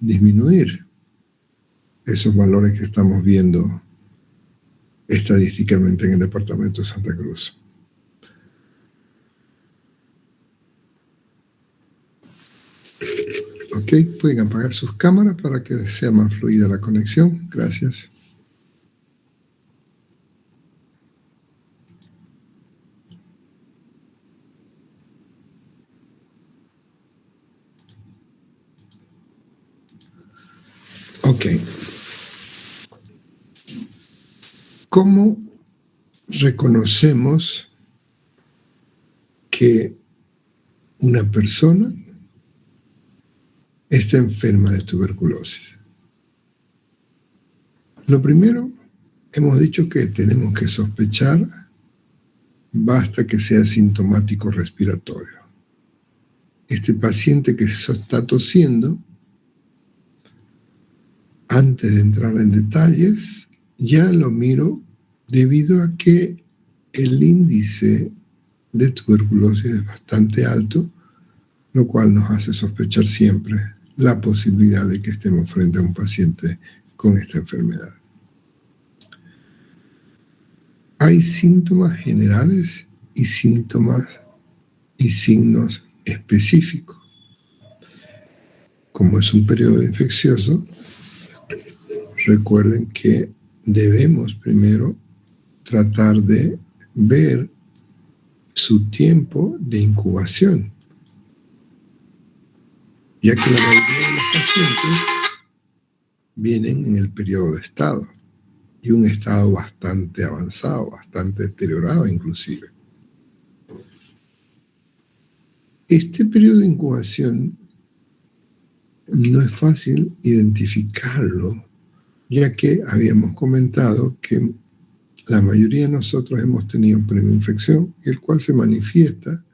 disminuir esos valores que estamos viendo estadísticamente en el departamento de Santa Cruz. Ok, pueden apagar sus cámaras para que sea más fluida la conexión. Gracias. Ok. ¿Cómo reconocemos que una persona está enferma de tuberculosis? Lo primero, hemos dicho que tenemos que sospechar, basta que sea sintomático respiratorio. Este paciente que está tosiendo, antes de entrar en detalles, ya lo miro debido a que el índice de tuberculosis es bastante alto, lo cual nos hace sospechar siempre la posibilidad de que estemos frente a un paciente con esta enfermedad. Hay síntomas generales y síntomas y signos específicos. Como es un periodo infeccioso, recuerden que debemos primero tratar de ver su tiempo de incubación, ya que la mayoría de los pacientes vienen en el periodo de estado, y un estado bastante avanzado, bastante deteriorado inclusive. Este periodo de incubación no es fácil identificarlo, ya que habíamos comentado que la mayoría de nosotros hemos tenido preinfección, el cual se manifiesta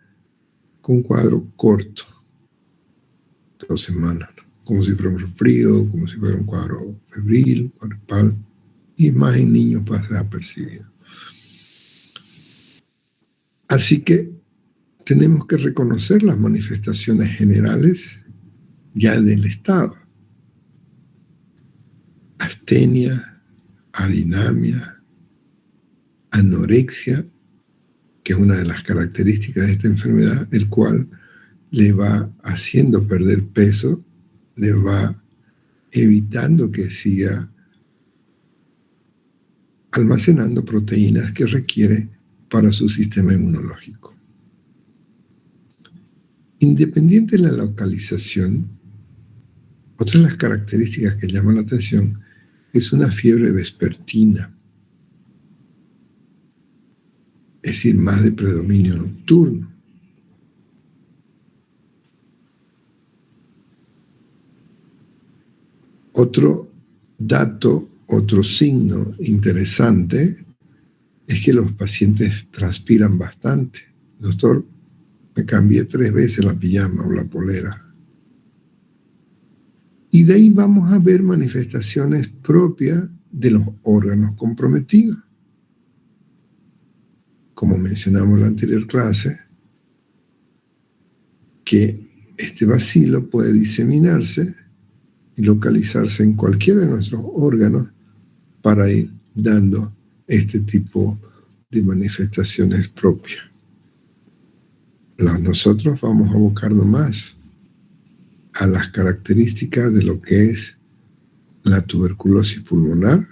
con un cuadro corto, 2 semanas, ¿no? Como si fuera un resfrío, como si fuera un cuadro febril, cuadro, y más en niños pasa desapercibido. Así que tenemos que reconocer las manifestaciones generales ya del estado. Astenia, adinamia, anorexia, que es una de las características de esta enfermedad, el cual le va haciendo perder peso, le va evitando que siga almacenando proteínas que requiere para su sistema inmunológico. Independiente de la localización, otra de las características que llaman la atención es una fiebre vespertina, es decir, más de predominio nocturno. Otro dato, otro signo interesante es que los pacientes transpiran bastante. Doctor, me cambié 3 veces la pijama o la polera. Y de ahí vamos a ver manifestaciones propias de los órganos comprometidos. Como mencionamos en la anterior clase, que este bacilo puede diseminarse y localizarse en cualquiera de nuestros órganos para ir dando este tipo de manifestaciones propias. Nosotros vamos a abocarnos más a las características de lo que es la tuberculosis pulmonar,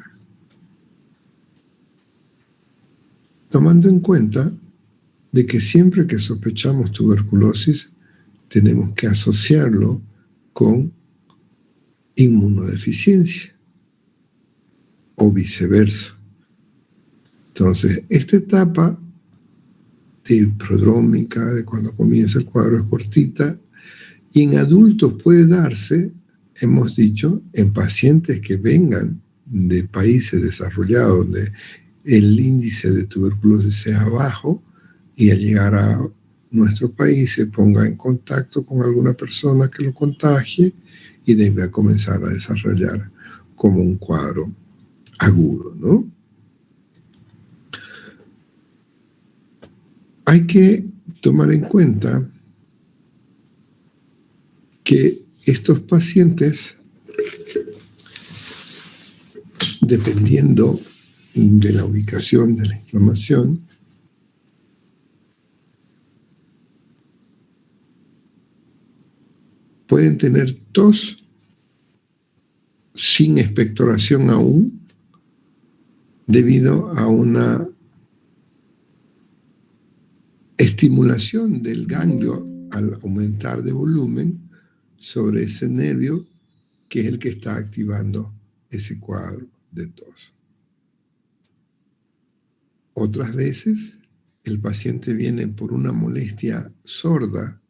tomando en cuenta de que siempre que sospechamos tuberculosis tenemos que asociarlo con inmunodeficiencia o viceversa. Entonces, esta etapa de prodrómica, de cuando comienza el cuadro, es cortita, y en adultos puede darse, hemos dicho, en pacientes que vengan de países desarrollados donde el índice de tuberculosis sea bajo, y al llegar a nuestro país se ponga en contacto con alguna persona que lo contagie y debe comenzar a desarrollar como un cuadro agudo, ¿no? Hay que tomar en cuenta que estos pacientes dependiendo de la ubicación de la inflamación, pueden tener tos sin expectoración aún, debido a una estimulación del ganglio al aumentar de volumen sobre ese nervio que es el que está activando ese cuadro de tos. Otras veces el paciente viene por una molestia sorda,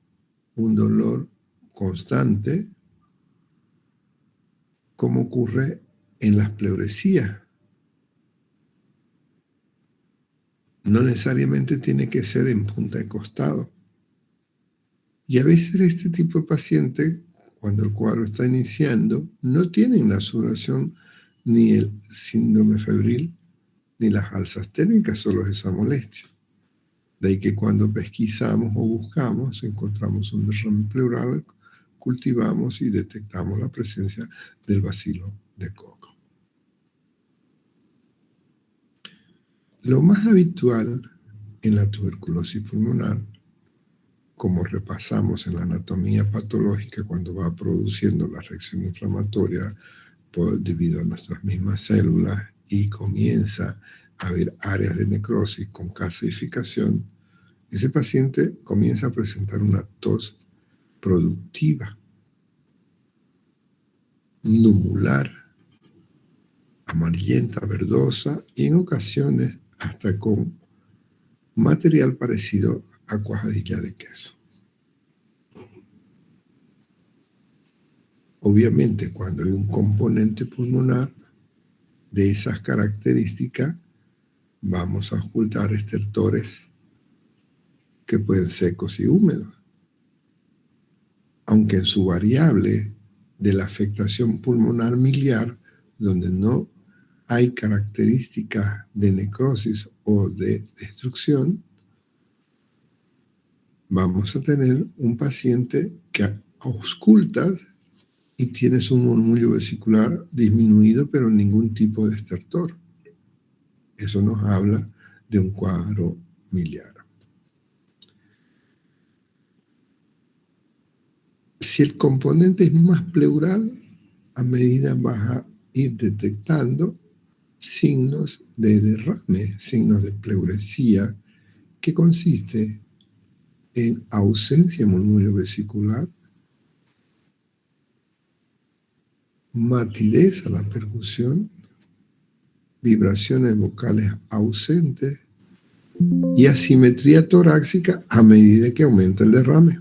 un dolor constante, como ocurre en las pleuresías. No necesariamente tiene que ser en punta de costado. Y a veces este tipo de paciente, cuando el cuadro está iniciando, no tienen la sudoración ni el síndrome febril ni las alzas térmicas, solo esa molestia. De ahí que cuando pesquisamos o buscamos, encontramos un derrame pleural, cultivamos y detectamos la presencia del bacilo de Koch. Lo más habitual en la tuberculosis pulmonar, como repasamos en la anatomía patológica cuando va produciendo la reacción inflamatoria debido a nuestras mismas células y comienza a haber áreas de necrosis con calcificación, ese paciente comienza a presentar una tos productiva, numular, amarillenta, verdosa y en ocasiones hasta con material parecido a cuajadilla de queso. Obviamente, cuando hay un componente pulmonar de esas características, vamos a ocultar estertores que pueden ser secos y húmedos. Aunque en su variable de la afectación pulmonar miliar, donde no hay características de necrosis o de destrucción, vamos a tener un paciente que ausculta y tiene su murmullo vesicular disminuido, pero ningún tipo de estertor. Eso nos habla de un cuadro miliar. Si el componente es más pleural, a medida vas a ir detectando signos de derrame, signos de pleuresía, que consiste en ausencia de murmullo vesicular, matidez a la percusión, vibraciones vocales ausentes y asimetría torácica a medida que aumenta el derrame.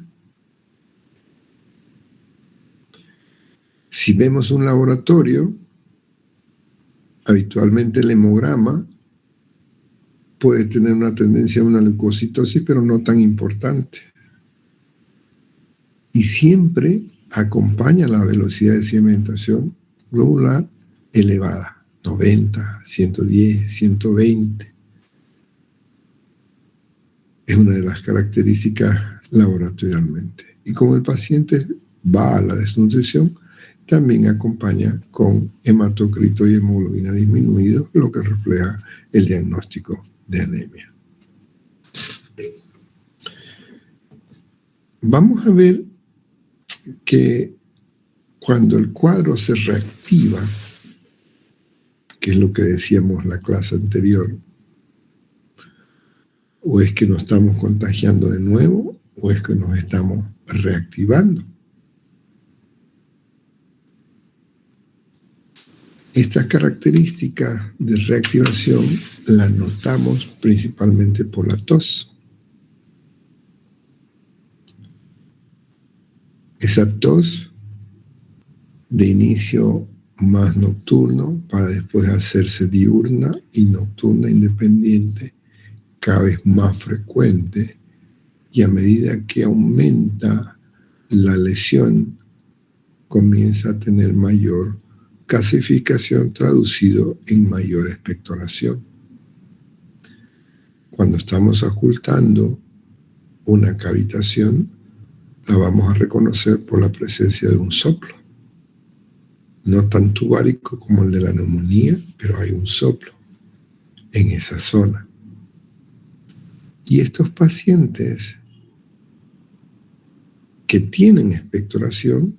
Si vemos un laboratorio, habitualmente el hemograma puede tener una tendencia a una leucocitosis, pero no tan importante. Y siempre acompaña la velocidad de sedimentación globular elevada, 90, 110, 120. Es una de las características laboratorialmente. Y como el paciente va a la desnutrición, también acompaña con hematocrito y hemoglobina disminuidos, lo que refleja el diagnóstico de anemia. Vamos a ver que cuando el cuadro se reactiva, que es lo que decíamos la clase anterior, o es que nos estamos contagiando de nuevo, o es que nos estamos reactivando. Estas características de reactivación las notamos principalmente por la tos. Esa tos de inicio más nocturno para después hacerse diurna y nocturna independiente, cada vez más frecuente, y a medida que aumenta la lesión, comienza a tener mayor calcificación, traducido en mayor expectoración. Cuando estamos ocultando una cavitación, la vamos a reconocer por la presencia de un soplo. no tan tubárico como el de la neumonía, pero hay un soplo en esa zona. Y estos pacientes que tienen expectoración,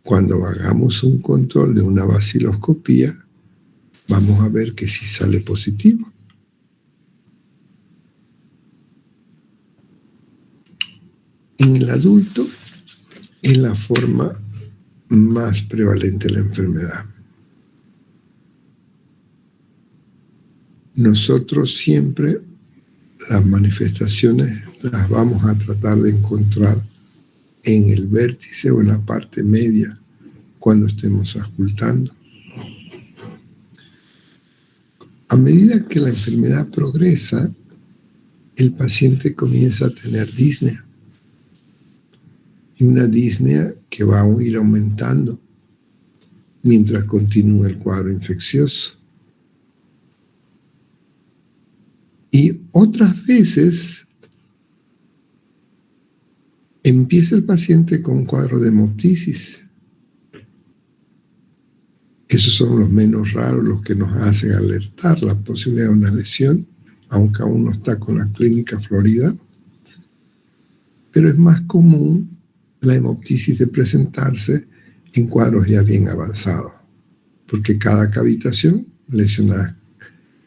cuando hagamos un control de una baciloscopía, vamos a ver que sí sale positivo. En el adulto es la forma más prevalente de la enfermedad. Nosotros siempre las manifestaciones las vamos a tratar de encontrar en el vértice o en la parte media cuando estemos auscultando. A medida que la enfermedad progresa, el paciente comienza a tener disnea. Y una disnea que va a ir aumentando mientras continúa el cuadro infeccioso. Y otras veces empieza el paciente con un cuadro de hemoptisis. Esos son los menos raros, los que nos hacen alertar la posibilidad de una lesión, aunque aún no está con la clínica florida. Pero es más común la hemoptisis de presentarse en cuadros ya bien avanzados, porque cada cavitación lesiona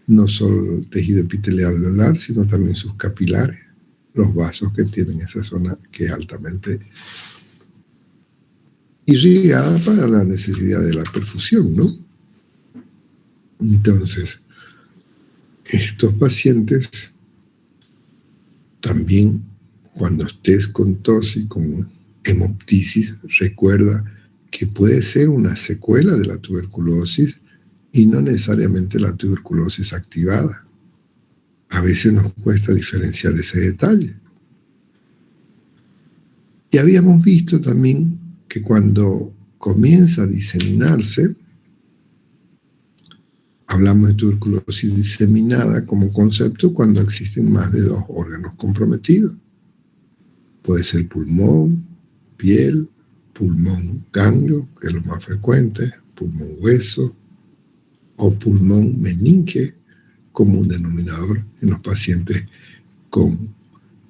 no solo el tejido epitelial alveolar, sino también sus capilares, los vasos que tienen esa zona que es altamente irrigada para la necesidad de la perfusión, ¿no? Entonces, estos pacientes también, cuando estés con tos y con hemoptisis, recuerda que puede ser una secuela de la tuberculosis y no necesariamente la tuberculosis activada. A veces nos cuesta diferenciar ese detalle. Y habíamos visto también que cuando comienza a diseminarse, hablamos de tuberculosis diseminada como concepto cuando existen más de 2 órganos comprometidos. Puede ser pulmón, piel, pulmón ganglio, que es lo más frecuente, pulmón hueso, o pulmón meninge, como un denominador en los pacientes con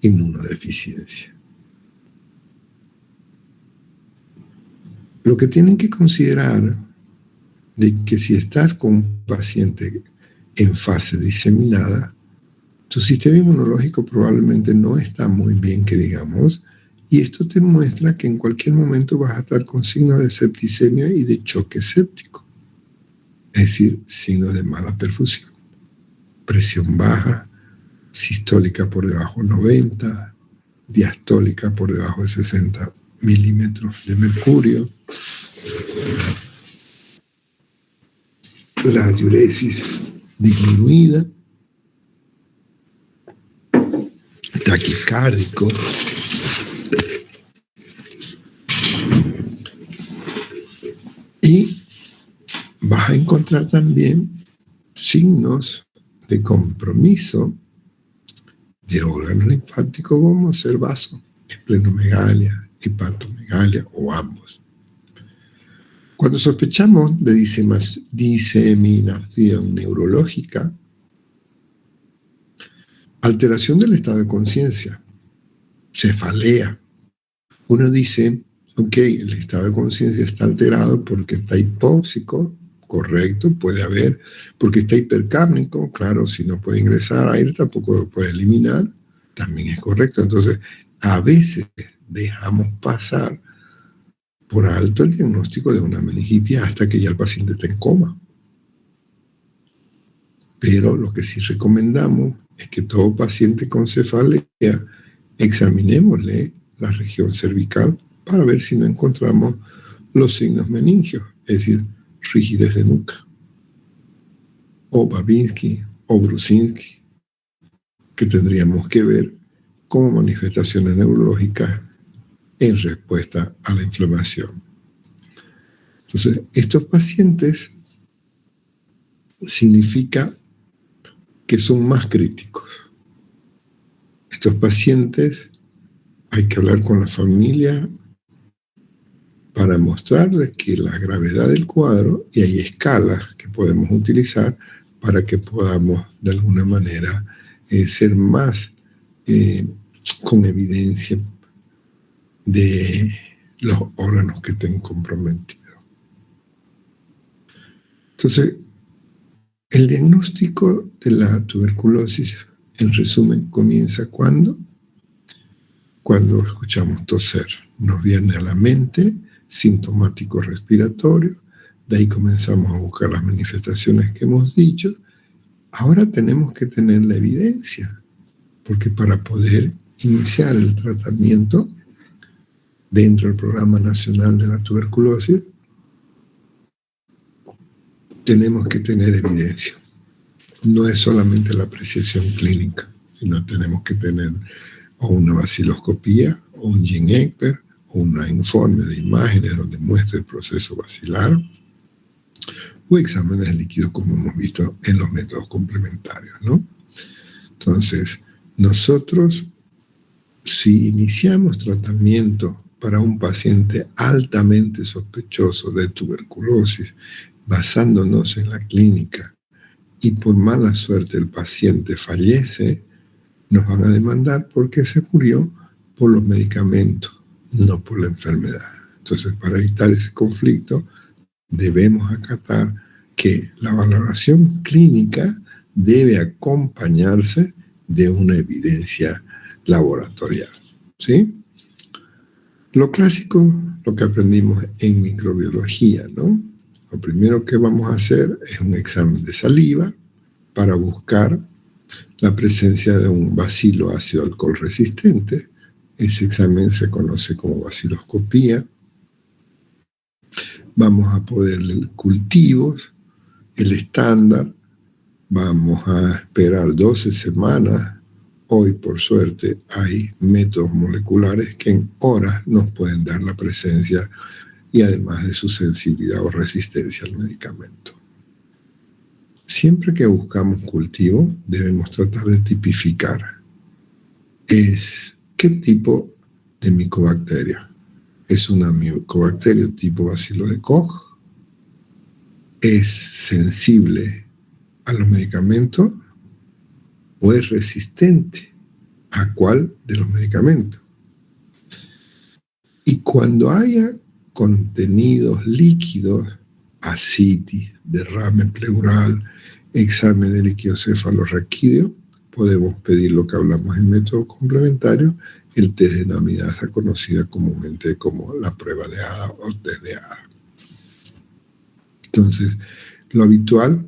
inmunodeficiencia. Lo que tienen que considerar de que si estás con un paciente en fase diseminada, tu sistema inmunológico probablemente no está muy bien, que digamos, y esto te muestra que en cualquier momento vas a estar con signos de septicemia y de choque séptico, es decir, signos de mala perfusión, presión baja, sistólica por debajo de 90, diastólica por debajo de 60 milímetros de mercurio, la diuresis disminuida, taquicárdico, y vas a encontrar también signos de compromiso de órganos linfáticos como ser vaso, esplenomegalia, hepatomegalia o ambos. Cuando sospechamos de diseminación neurológica, alteración del estado de conciencia, cefalea, uno dice, ok, el estado de conciencia está alterado porque está hipóxico, correcto, puede haber, porque está hipercápnico, claro, si no puede ingresar aire tampoco lo puede eliminar, también es correcto. Entonces, a veces dejamos pasar por alto el diagnóstico de una meningitis hasta que ya el paciente está en coma. Pero lo que sí recomendamos es que todo paciente con cefalea examinémosle la región cervical para ver si no encontramos los signos meningios, es decir, rigidez de nuca, o Babinski o Brusinski, que tendríamos que ver como manifestaciones neurológicas en respuesta a la inflamación. Entonces, estos pacientes significa que son más críticos. Estos pacientes hay que hablar con la familia para mostrarles que la gravedad del cuadro, y hay escalas que podemos utilizar para que podamos de alguna manera ser más con evidencia de los órganos que estén comprometidos. Entonces, el diagnóstico de la tuberculosis, en resumen, comienza cuando escuchamos toser. Nos viene a la mente sintomático respiratorio, de ahí comenzamos a buscar las manifestaciones que hemos dicho. Ahora tenemos que tener la evidencia, porque para poder iniciar el tratamiento dentro del Programa Nacional de la Tuberculosis, tenemos que tener evidencia. No es solamente la apreciación clínica, sino tenemos que tener o una baciloscopía, o un Gene-Egbert, o un informe de imágenes donde muestre el proceso bacilar, o exámenes de líquidos como hemos visto en los métodos complementarios, ¿no? Entonces, nosotros, si iniciamos tratamiento para un paciente altamente sospechoso de tuberculosis, basándonos en la clínica, y por mala suerte el paciente fallece, nos van a demandar porque se murió por los medicamentos, no por la enfermedad. Entonces, para evitar ese conflicto, debemos acatar que la valoración clínica debe acompañarse de una evidencia laboratorial, ¿sí? Lo clásico, lo que aprendimos en microbiología, ¿no? Lo primero que vamos a hacer es un examen de saliva para buscar la presencia de un bacilo ácido alcohol resistente. Ese examen se conoce como baciloscopía. Vamos a poder leer cultivos, el estándar. Vamos a esperar 12 semanas. Hoy, por suerte, hay métodos moleculares que en horas nos pueden dar la presencia y además de su sensibilidad o resistencia al medicamento. Siempre que buscamos cultivo, debemos tratar de tipificar qué tipo de micobacteria. ¿Es una micobacteria tipo bacilo de Koch? ¿Es sensible a los medicamentos o es resistente a cuál de los medicamentos? Y cuando haya contenidos líquidos, ascitis, derrame pleural, examen de líquido cefalorraquídeo, podemos pedir lo que hablamos en método complementario, el test de anamidasa, conocida comúnmente como la prueba de ADA o test de ADA. Entonces, lo habitual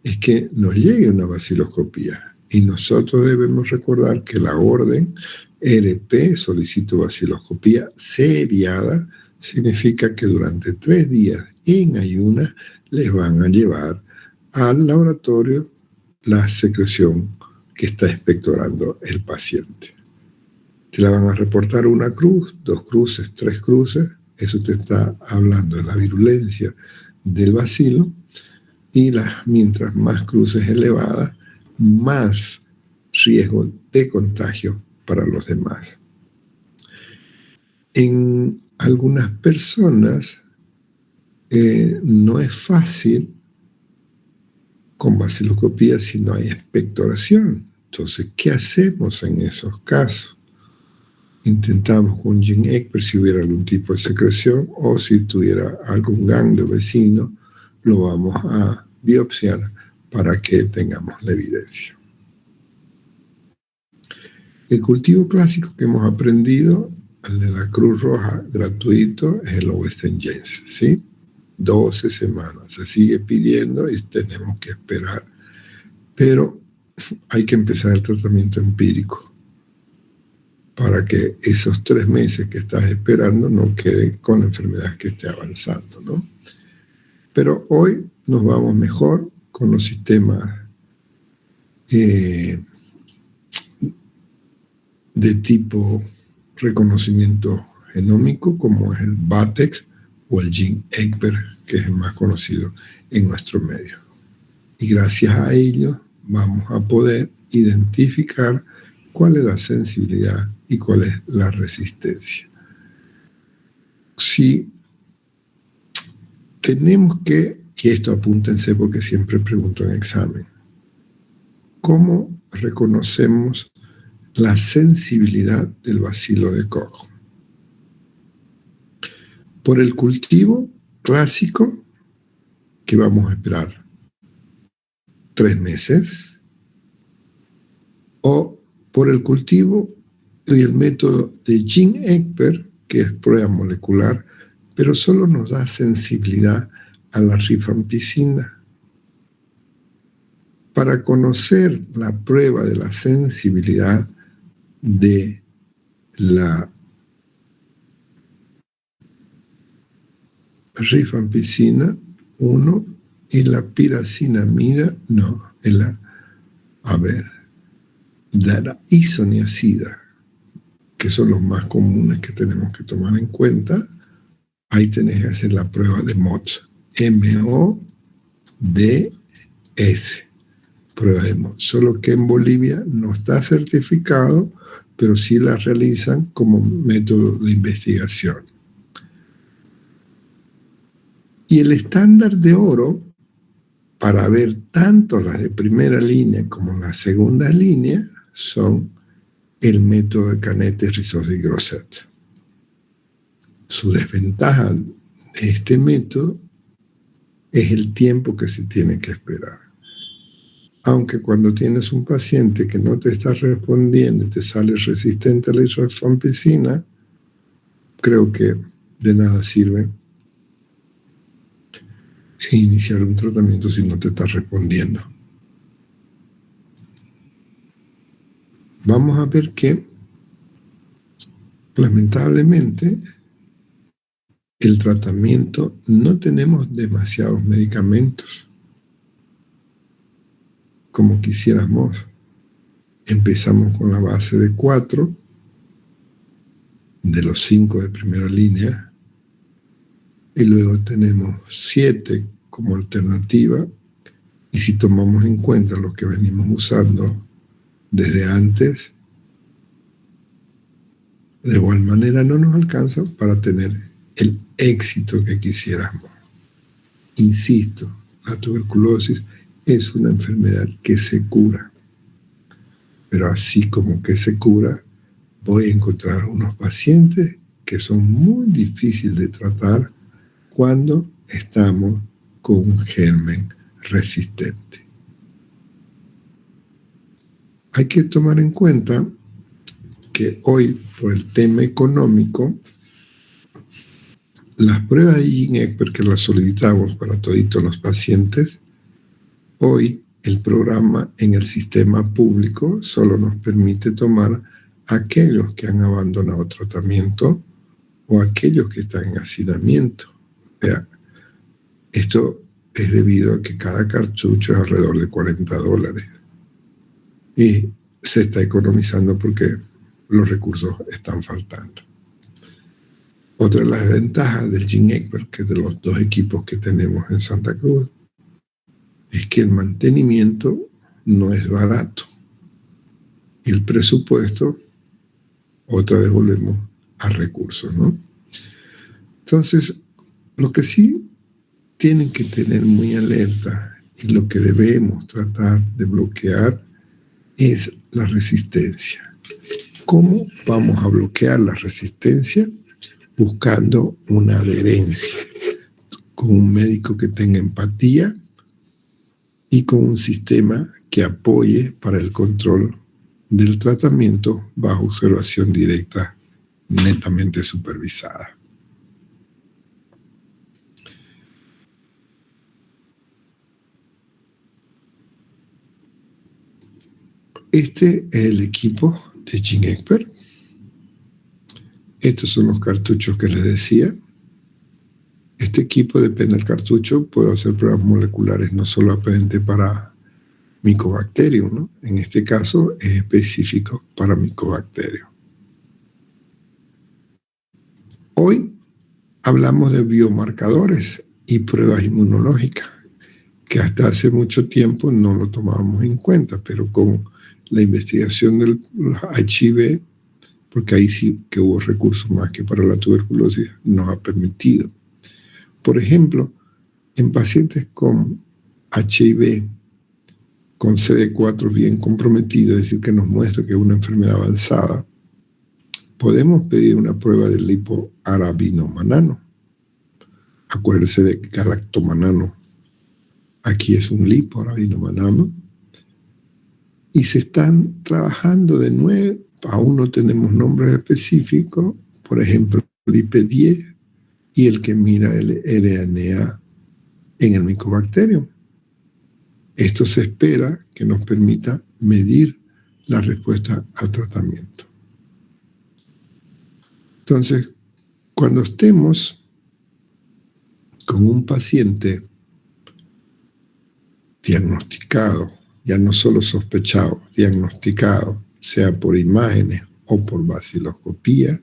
es que nos llegue una baciloscopía y nosotros debemos recordar que la orden RP, solicito baciloscopía seriada, significa que durante 3 días en ayunas les van a llevar al laboratorio la secreción que está expectorando el paciente. Te la van a reportar 1 cruz, 2 cruces, 3 cruces. Eso te está hablando de la virulencia del bacilo. Y mientras más cruces elevadas, más riesgo de contagio para los demás. En algunas personas no es fácil con baciloscopía si no hay expectoración. Entonces, ¿qué hacemos en esos casos? Intentamos con Gene-Egbert si hubiera algún tipo de secreción o si tuviera algún ganglio vecino, lo vamos a biopsiar para que tengamos la evidencia. El cultivo clásico que hemos aprendido, el de la Cruz Roja gratuito, es el Owenston-Jensen, ¿sí? 12 semanas. Se sigue pidiendo y tenemos que esperar. Pero hay que empezar el tratamiento empírico para que esos 3 meses que estás esperando no queden con la enfermedad que esté avanzando, ¿no? Pero hoy nos vamos mejor con los sistemas de tipo reconocimiento genómico, como es el VATEX o el Gene-Egbert, que es el más conocido en nuestro medio. Y gracias a ello vamos a poder identificar cuál es la sensibilidad y cuál es la resistencia. Si tenemos que, y esto apúntense porque siempre pregunto en examen, ¿cómo reconocemos la sensibilidad del bacilo de Koch? Por el cultivo clásico, que vamos a esperar 3 meses, o por el cultivo y el método de Jean-Egbert, que es prueba molecular, pero solo nos da sensibilidad a la rifampicina. Para conocer la prueba de la sensibilidad de la rifampicina, 1, y la piracinamida, no, de la isoniazida, que son los más comunes que tenemos que tomar en cuenta, ahí tenés que hacer la prueba de MODS, M-O-D-S, prueba de MODS. Solo que en Bolivia no está certificado, pero sí la realizan como método de investigación. Y el estándar de oro, para ver tanto las de primera línea como las segundas líneas, son el método de Canet, Rizzoli y Grosset. Su desventaja de este método es el tiempo que se tiene que esperar. Aunque cuando tienes un paciente que no te está respondiendo y te sale resistente a la rifampicina, creo que de nada sirve iniciar un tratamiento si no te está respondiendo. Vamos a ver que, lamentablemente, el tratamiento, no tenemos demasiados medicamentos como quisiéramos. Empezamos con la base de 4, de los 5 de primera línea, y luego tenemos 7 como alternativa, y si tomamos en cuenta lo que venimos usando desde antes, de igual manera no nos alcanza para tener el éxito que quisiéramos. Insisto, la tuberculosis es una enfermedad que se cura, pero así como que se cura, voy a encontrar unos pacientes que son muy difíciles de tratar cuando estamos con un germen resistente. Hay que tomar en cuenta que hoy, por el tema económico, las pruebas de Jean-Egbert que las solicitamos para toditos los pacientes, hoy el programa en el sistema público solo nos permite tomar a aquellos que han abandonado tratamiento o aquellos que están en hacinamiento. Esto es debido a que cada cartucho es alrededor de $40 y se está economizando porque los recursos están faltando. Otra de las ventajas del Jean-Egbert, que es de los 2 equipos que tenemos en Santa Cruz, es que el mantenimiento no es barato. Y el presupuesto, otra vez volvemos a recursos, ¿no? Entonces, lo que sí tienen que tener muy alerta y lo que debemos tratar de bloquear es la resistencia. ¿Cómo vamos a bloquear la resistencia? Buscando una adherencia con un médico que tenga empatía y con un sistema que apoye para el control del tratamiento bajo observación directa, netamente supervisada. Este es el equipo de Jean-Egbert. Estos son los cartuchos que les decía. Este equipo, depende del cartucho, puede hacer pruebas moleculares no solamente para Mycobacterium, ¿no? En este caso es específico para Mycobacterium. Hoy hablamos de biomarcadores y pruebas inmunológicas, que hasta hace mucho tiempo no lo tomábamos en cuenta, pero con la investigación del HIV, porque ahí sí que hubo recursos más que para la tuberculosis, nos ha permitido. Por ejemplo, En pacientes con HIV, con CD4 bien comprometido, es decir, que nos muestra que es una enfermedad avanzada, podemos pedir una prueba de lipoarabinomanano. Acuérdense de galactomanano. Aquí es un lipoarabinomanano. Y se están trabajando de nuevo, aún no tenemos nombres específicos, por ejemplo, el IP10 y el que mira el RNA en el Mycobacterium. Esto se espera que nos permita medir la respuesta al tratamiento. Entonces, cuando estemos con un paciente diagnosticado, ya no solo sospechado, diagnosticado, sea por imágenes o por baciloscopía,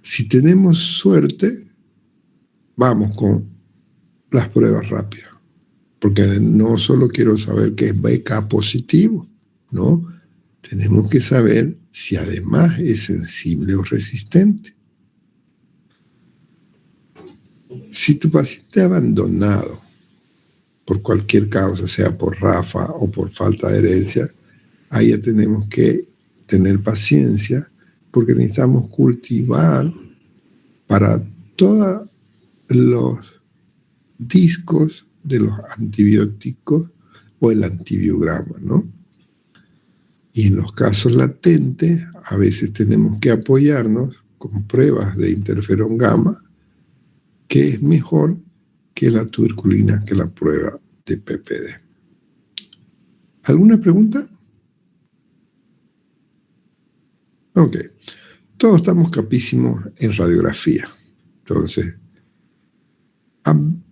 si tenemos suerte, vamos con las pruebas rápidas. Porque no solo quiero saber que es BK positivo, ¿no? Tenemos que saber si además es sensible o resistente. Si tu paciente es abandonado por cualquier causa, sea por RAFA o por falta de herencia, ahí ya tenemos que tener paciencia porque necesitamos cultivar para todos los discos de los antibióticos o el antibiograma, ¿no? Y en los casos latentes, a veces tenemos que apoyarnos con pruebas de interferón gamma, que es mejor que la tuberculina, que la prueba de PPD. ¿Alguna pregunta? Ok. Todos estamos capísimos en radiografía. Entonces,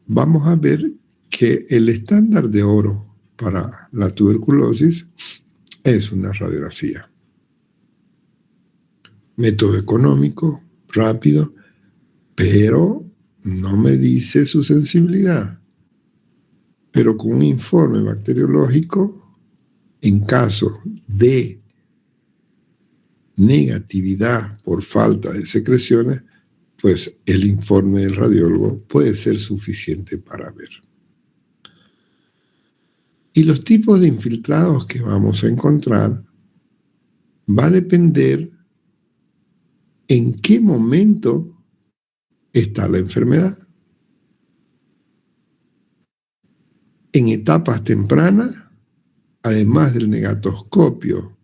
vamos a ver que el estándar de oro para la tuberculosis es una radiografía. Método económico, rápido, pero no me dice su sensibilidad. Pero con un informe bacteriológico, en caso de negatividad por falta de secreciones, pues el informe del radiólogo puede ser suficiente para ver. Y los tipos de infiltrados que vamos a encontrar va a depender en qué momento está la enfermedad. En etapas tempranas, además del negatoscopio,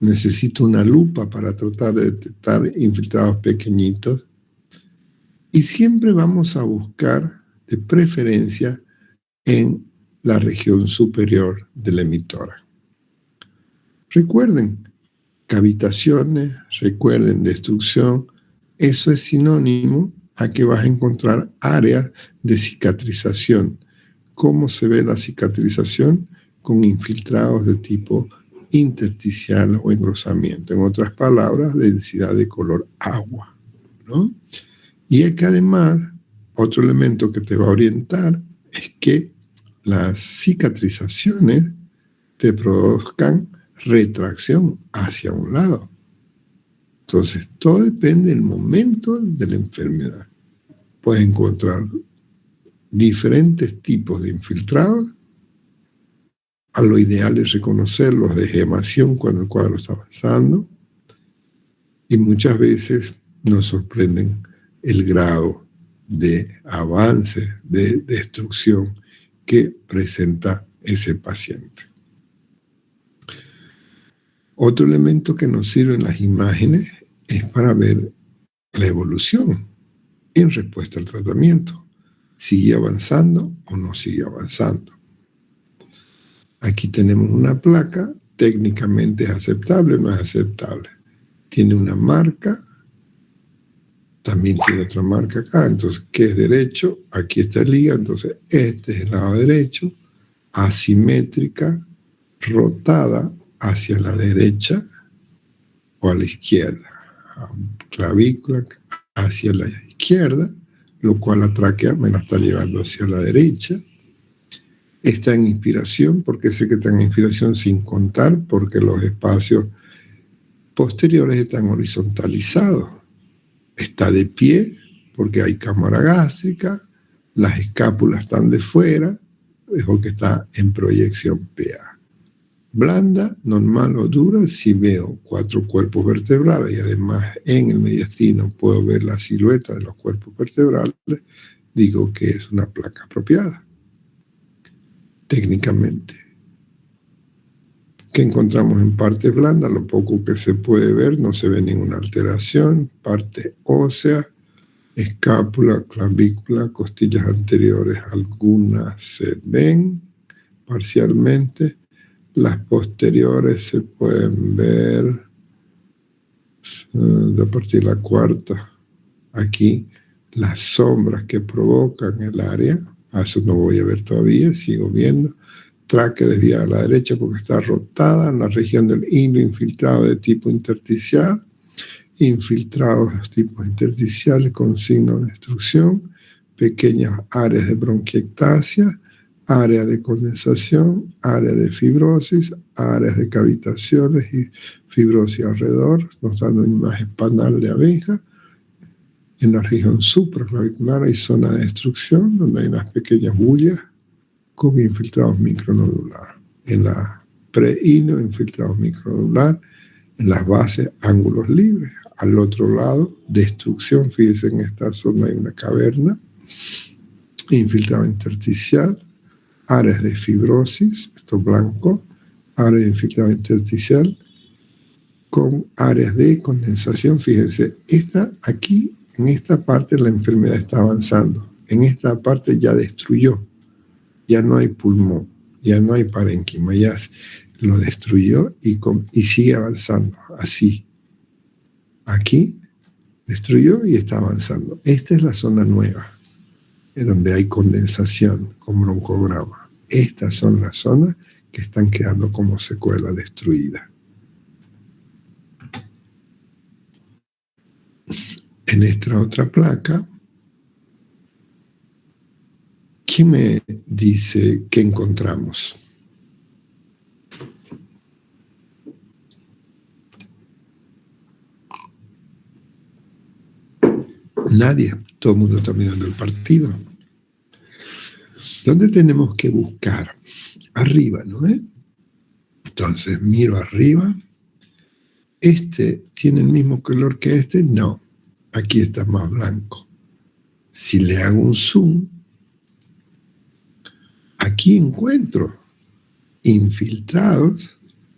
necesito una lupa para tratar de detectar infiltrados pequeñitos. Y siempre vamos a buscar, de preferencia, en la región superior del emitora. Recuerden, cavitaciones, recuerden destrucción, eso es sinónimo a que vas a encontrar áreas de cicatrización. ¿Cómo se ve la cicatrización? Con infiltrados de tipo intersticial o engrosamiento. En otras palabras, densidad de color agua, ¿no? Y es que además, otro elemento que te va a orientar es que las cicatrizaciones te produzcan retracción hacia un lado. Entonces, todo depende del momento de la enfermedad. Puedes encontrar diferentes tipos de infiltrados. A lo ideal es reconocerlos de gemación cuando el cuadro está avanzando. Y muchas veces nos sorprenden el grado de avance, de destrucción que presenta ese paciente. Otro elemento que nos sirve en las imágenes es para ver la evolución en respuesta al tratamiento. ¿Sigue avanzando o no sigue avanzando? Aquí tenemos una placa, técnicamente es aceptable o no es aceptable. Tiene una marca, también tiene otra marca acá, entonces, ¿qué es derecho? Aquí está el hígado, entonces este es el lado derecho, asimétrica, rotada hacia la derecha o a la izquierda, clavícula hacia la izquierda, lo cual la tráquea me la está llevando hacia la derecha. Está en inspiración, porque sé que está en inspiración sin contar, porque los espacios posteriores están horizontalizados. Está de pie, porque hay cámara gástrica, las escápulas están de fuera, es porque está en proyección PA. Blanda, normal o dura, si veo 4 cuerpos vertebrales y además en el mediastino puedo ver la silueta de los cuerpos vertebrales, digo que es una placa apropiada, técnicamente. ¿Qué encontramos en parte blanda? Lo poco que se puede ver, no se ve ninguna alteración. Parte ósea, escápula, clavícula, costillas anteriores, algunas se ven parcialmente. Las posteriores se pueden ver a partir de la cuarta. Aquí las sombras que provocan el área, a eso no voy a ver todavía, sigo viendo. Tráquea desviada a la derecha porque está rotada en la región del hilo infiltrado de tipo intersticial. Infiltrados tipos intersticiales con signo de destrucción, pequeñas áreas de bronquiectasia, área de condensación, área de fibrosis, áreas de cavitaciones y fibrosis alrededor, nos dan una imagen panal de abeja. En la región supraclavicular hay zona de destrucción, donde hay unas pequeñas bullas con infiltrados micronodular. En la prehilo, infiltrados micronodular. En las bases, ángulos libres. Al otro lado, destrucción. Fíjense, en esta zona hay una caverna. Infiltrado intersticial. Áreas de fibrosis, esto blanco. Área de infiltrado intersticial con áreas de condensación. Fíjense, aquí, en esta parte, la enfermedad está avanzando. En esta parte ya destruyó. Ya no hay pulmón, ya no hay parénquima, ya lo destruyó y sigue avanzando, así. Aquí destruyó y está avanzando. Esta es la zona nueva, en donde hay condensación con broncograma. Estas son las zonas que están quedando como secuela destruida. En esta otra placa, ¿quién me dice qué encontramos? Nadie, todo el mundo está mirando el partido. ¿Dónde tenemos que buscar? Arriba, ¿no? Entonces miro arriba. ¿Este tiene el mismo color que este? No. Aquí está más blanco. Si le hago un zoom, aquí encuentro infiltrados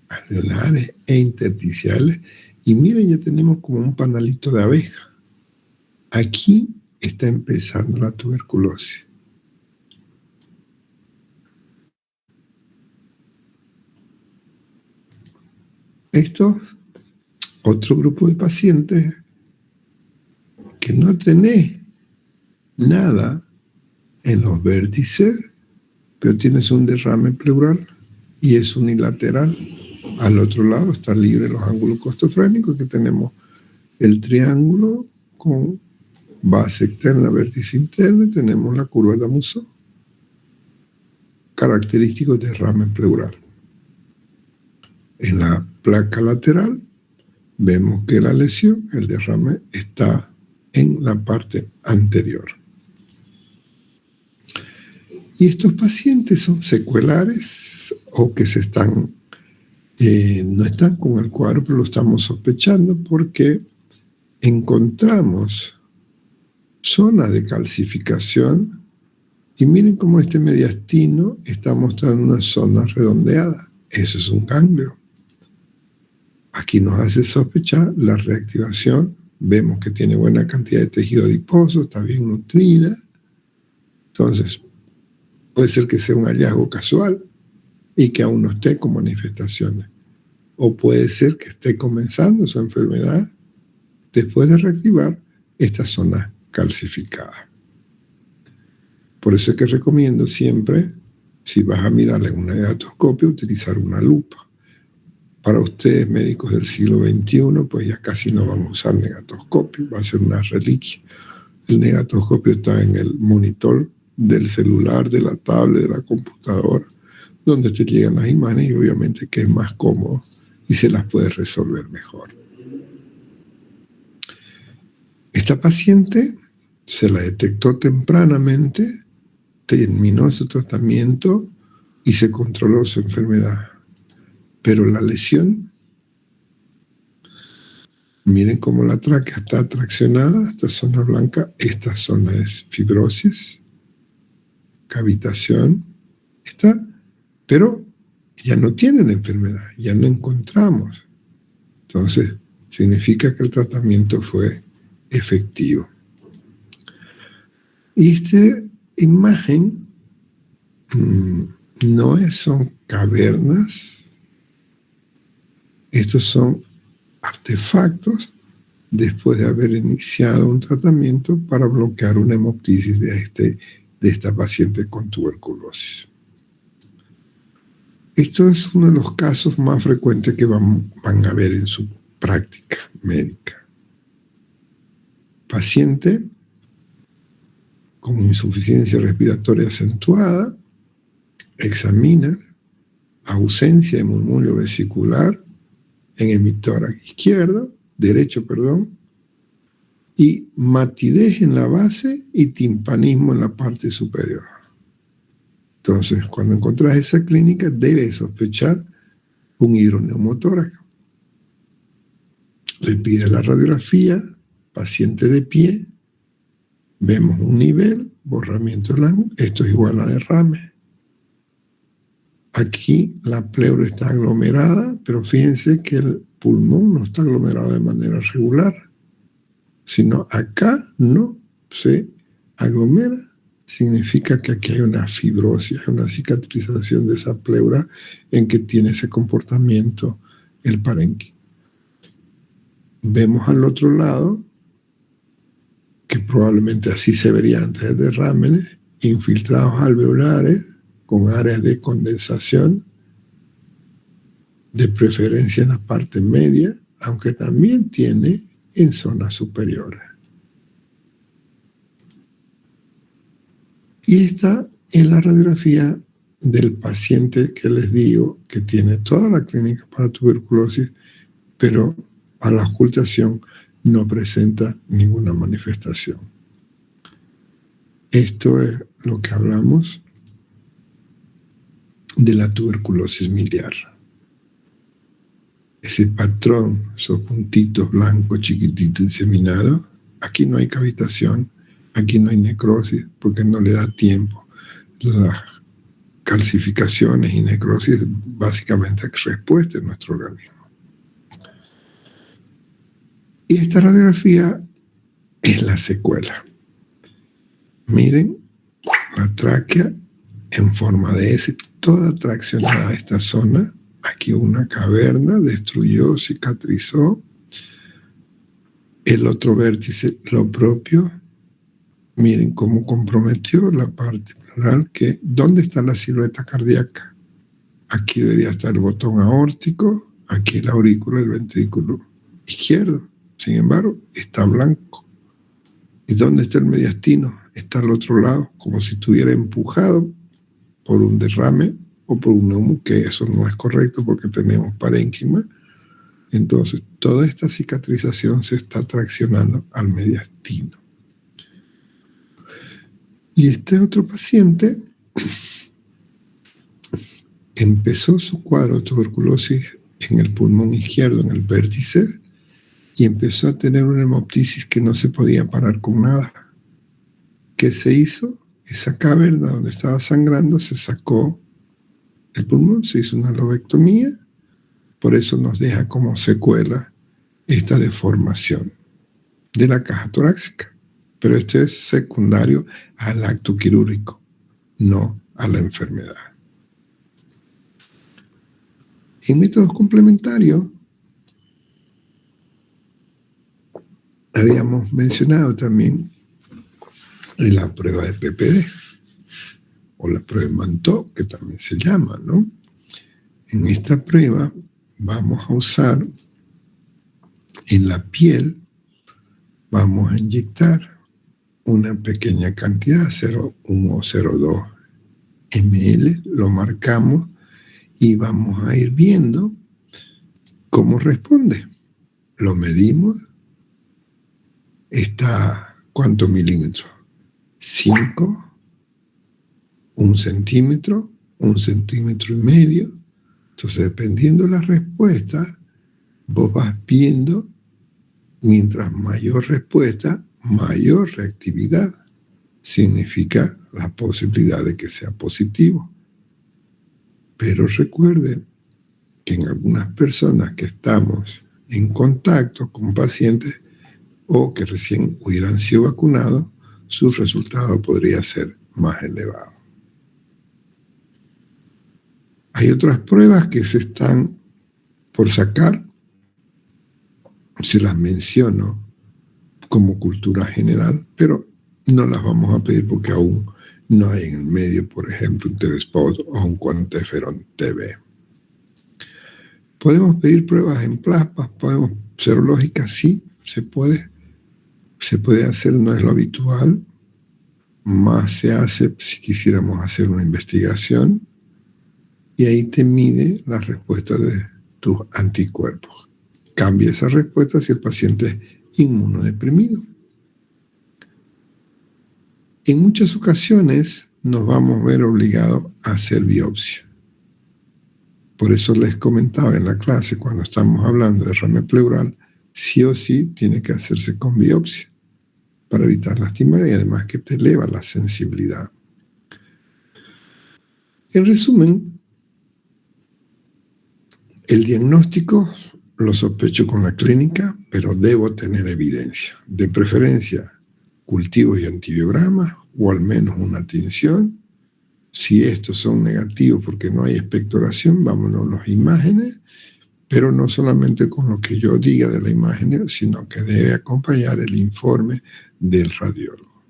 alveolares e intersticiales y miren, ya tenemos como un panalito de abeja. Aquí está empezando la tuberculosis. Esto, otro grupo de pacientes que no tenés nada en los vértices, pero tienes un derrame pleural y es unilateral. Al otro lado están libres los ángulos costofrénicos, que tenemos el triángulo con base externa, vértice interno, y tenemos la curva de Damouzon. Característico de derrame pleural. En la placa lateral vemos que la lesión, el derrame, está en la parte anterior. Y estos pacientes son secuelares o que no están con el cuadro, pero lo estamos sospechando porque encontramos zonas de calcificación y miren cómo este mediastino está mostrando una zona redondeada. Eso es un ganglio. Aquí nos hace sospechar la reactivación. Vemos que tiene buena cantidad de tejido adiposo, está bien nutrida. Entonces, puede ser que sea un hallazgo casual y que aún no esté con manifestaciones. O puede ser que esté comenzando su enfermedad después de reactivar esta zona calcificada. Por eso es que recomiendo siempre, si vas a mirar en una negatoscopia, utilizar una lupa. Para ustedes, médicos del siglo XXI, pues ya casi no vamos a usar negatoscopio, va a ser una reliquia. El negatoscopio está en el monitor del celular, de la tablet, de la computadora, donde te llegan las imágenes y obviamente que es más cómodo y se las puede resolver mejor. Esta paciente se la detectó tempranamente terminó su tratamiento y se controló su enfermedad. Pero la lesión, miren cómo la tráquea está traccionada, esta zona blanca, esta zona es fibrosis, cavitación, está, pero ya no tienen enfermedad, ya no encontramos. Entonces, significa que el tratamiento fue efectivo. Y esta imagen son cavernas, estos son artefactos después de haber iniciado un tratamiento para bloquear una hemoptisis de esta paciente con tuberculosis. Esto es uno de los casos más frecuentes que van a ver en su práctica médica. Paciente con insuficiencia respiratoria acentuada, examina ausencia de murmullo vesicular en el hemisferio derecho, y matidez en la base y timpanismo en la parte superior. Entonces, cuando encontrás esa clínica, debes sospechar un hidroneumotórax. Le pide la radiografía, paciente de pie, vemos un nivel, borramiento del ángulo, esto es igual a derrame. Aquí la pleura está aglomerada, pero fíjense que el pulmón no está aglomerado de manera regular, sino acá no se aglomera. Significa que aquí hay una fibrosis, hay una cicatrización de esa pleura en que tiene ese comportamiento el parénquima. Vemos al otro lado, que probablemente así se vería antes de derrámenes, infiltrados alveolares con áreas de condensación, de preferencia en la parte media, aunque también tiene en zonas superiores. Y esta es la radiografía del paciente que les digo que tiene toda la clínica para tuberculosis, pero a la ocultación no presenta ninguna manifestación. Esto es lo que hablamos de la tuberculosis miliar. Ese patrón, esos puntitos blancos chiquititos inseminados, aquí no hay cavitación, aquí no hay necrosis, porque no le da tiempo. Las calcificaciones y necrosis básicamente es respuesta en nuestro organismo. Y esta radiografía es la secuela. Miren la tráquea en forma de S, toda traccionada a esta zona. Aquí una caverna, destruyó, cicatrizó. El otro vértice, lo propio. Miren cómo comprometió la parte pleural, que ¿dónde está la silueta cardíaca? Aquí debería estar el botón aórtico, aquí la aurícula, el ventrículo izquierdo. Sin embargo, está blanco. ¿Y dónde está el mediastino? Está al otro lado, como si estuviera empujado por un derrame o por un neumo, que eso no es correcto porque tenemos parénquima. Entonces, toda esta cicatrización se está traccionando al mediastino. Y este otro paciente empezó su cuadro de tuberculosis en el pulmón izquierdo, en el vértice, y empezó a tener una hemoptisis que no se podía parar con nada. ¿Qué se hizo? Esa caverna donde estaba sangrando se sacó el pulmón, se hizo una lobectomía, por eso nos deja como secuela esta deformación de la caja torácica. Pero esto es secundario al acto quirúrgico, no a la enfermedad. En métodos complementarios, habíamos mencionado también la prueba de PPD, o la prueba de Mantoux, que también se llama, ¿no? En esta prueba vamos a usar en la piel, vamos a inyectar una pequeña cantidad, 0,1 o 0,2 ml, lo marcamos y vamos a ir viendo cómo responde. Lo medimos, está ¿cuántos milímetros? 5, 1 centímetro, 1,5 centímetros. Entonces, dependiendo de la respuesta, vos vas viendo, mientras mayor respuesta, mayor reactividad. Significa la posibilidad de que sea positivo. Pero recuerden que en algunas personas que estamos en contacto con pacientes o que recién hubieran sido vacunados, su resultado podría ser más elevado. Hay otras pruebas que se están por sacar, se las menciono como cultura general, pero no las vamos a pedir porque aún no hay en el medio, por ejemplo, un Telespot o un QuantiFERON TB. ¿Podemos pedir pruebas en plasma? ¿Podemos serológicas? Sí, se puede. Se puede hacer, no es lo habitual, más se hace si quisiéramos hacer una investigación, y ahí te mide la respuesta de tus anticuerpos. Cambia esa respuesta si el paciente es inmunodeprimido. En muchas ocasiones nos vamos a ver obligados a hacer biopsia. Por eso les comentaba en la clase, cuando estamos hablando de derrame pleural, sí o sí tiene que hacerse con biopsia para evitar lastimar y además que te eleva la sensibilidad. En resumen, el diagnóstico lo sospecho con la clínica, pero debo tener evidencia. De preferencia, cultivos y antibiogramas, o al menos una tinción. Si estos son negativos porque no hay expectoración, vámonos a las imágenes, pero no solamente con lo que yo diga de la imagen, sino que debe acompañar el informe del radiólogo.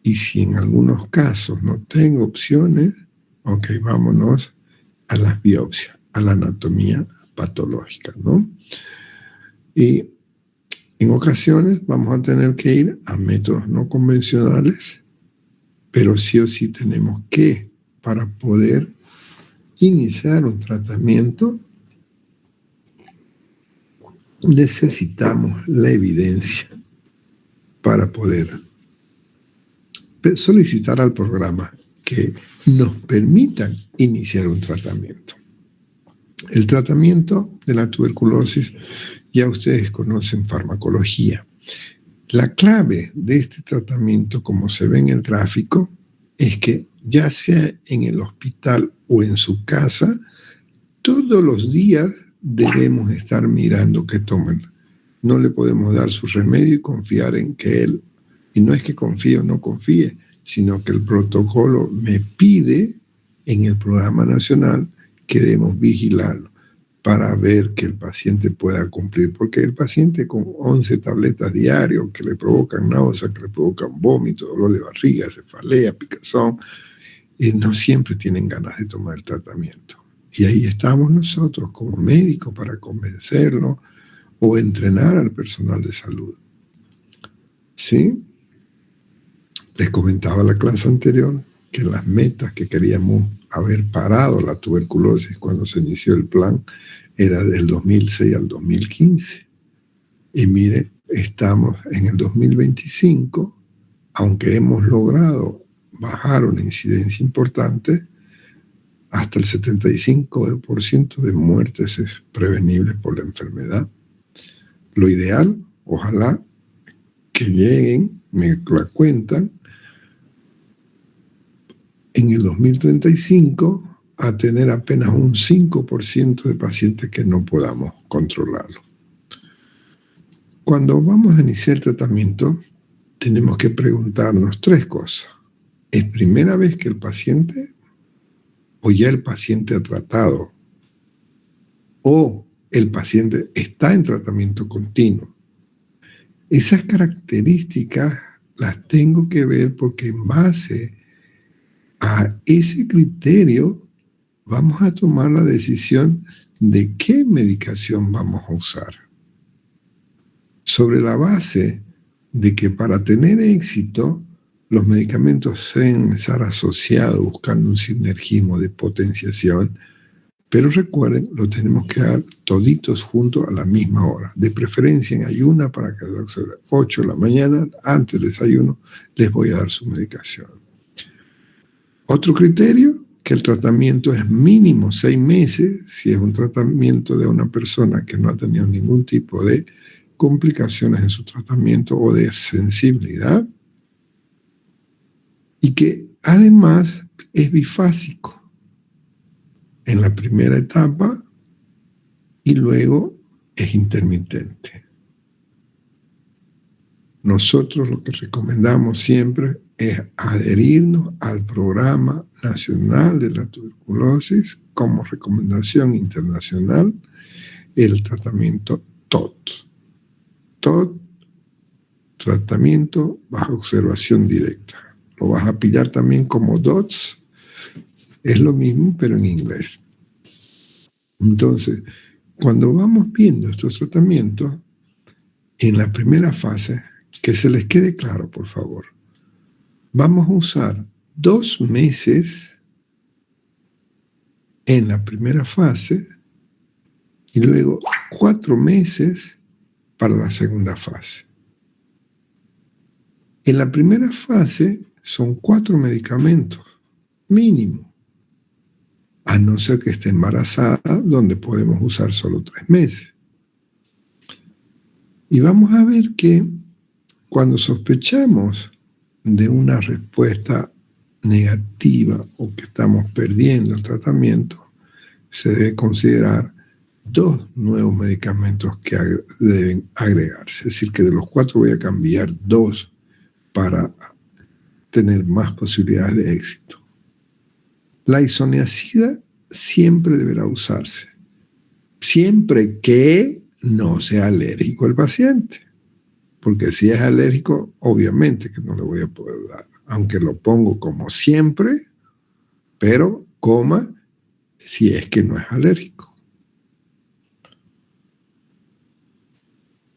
Y si en algunos casos no tengo opciones, ok, vámonos a las biopsias, a la anatomía patológica, ¿no? Y en ocasiones vamos a tener que ir a métodos no convencionales, pero sí o sí tenemos que, para poder iniciar un tratamiento, necesitamos la evidencia para poder solicitar al programa que nos permitan iniciar un tratamiento. El tratamiento de la tuberculosis, ya ustedes conocen farmacología. La clave de este tratamiento, como se ve en el gráfico, es que ya sea en el hospital o en su casa, todos los días debemos estar mirando que tomen. No le podemos dar su remedio y confiar en que él, y no es que confíe o no confíe, sino que el protocolo me pide en el programa nacional que debemos vigilarlo para ver que el paciente pueda cumplir, porque el paciente con 11 tabletas diarias que le provocan náuseas, que le provocan vómito, dolor de barriga, cefalea, picazón, no siempre tienen ganas de tomar el tratamiento. Y ahí estamos nosotros como médicos para convencerlo o entrenar al personal de salud. ¿Sí? Les comentaba en la clase anterior que las metas que queríamos haber parado la tuberculosis cuando se inició el plan era del 2006 al 2015. Y mire, estamos en el 2025, aunque hemos logrado bajar una incidencia importante, hasta el 75% de muertes es prevenible por la enfermedad. Lo ideal, ojalá que lleguen, me la cuentan, en el 2035 a tener apenas un 5% de pacientes que no podamos controlarlo. Cuando vamos a iniciar el tratamiento, tenemos que preguntarnos 3 cosas. ¿Es primera vez que el paciente o ya el paciente ha tratado o el paciente está en tratamiento continuo? Esas características las tengo que ver porque en base a ese criterio vamos a tomar la decisión de qué medicación vamos a usar. Sobre la base de que para tener éxito los medicamentos deben estar asociados buscando un sinergismo de potenciación, pero recuerden, lo tenemos que dar toditos juntos a la misma hora, de preferencia en ayuna para que a las 8 de la mañana, antes del desayuno, les voy a dar su medicación. Otro criterio, que el tratamiento es mínimo 6 meses, si es un tratamiento de una persona que no ha tenido ningún tipo de complicaciones en su tratamiento o de sensibilidad, y que además es bifásico en la primera etapa y luego es intermitente. Nosotros lo que recomendamos siempre es adherirnos al Programa Nacional de la Tuberculosis como recomendación internacional, el tratamiento TOT. TOT, tratamiento bajo observación directa. Lo vas a pillar también como DOTS, es lo mismo pero en inglés. Entonces, cuando vamos viendo estos tratamientos, en la primera fase, que se les quede claro, por favor, vamos a usar 2 meses en la primera fase y luego 4 meses para la segunda fase. En la primera fase son 4 medicamentos, mínimo, a no ser que esté embarazada, donde podemos usar solo 3 meses. Y vamos a ver que cuando sospechamos de una respuesta negativa o que estamos perdiendo el tratamiento, se debe considerar 2 nuevos medicamentos que deben agregarse. Es decir, que de los 4 voy a cambiar 2 para tener más posibilidades de éxito. La isoniazida siempre deberá usarse, siempre que no sea alérgico el paciente. Porque si es alérgico, obviamente que no le voy a poder dar. Aunque lo pongo como siempre, pero coma si es que no es alérgico.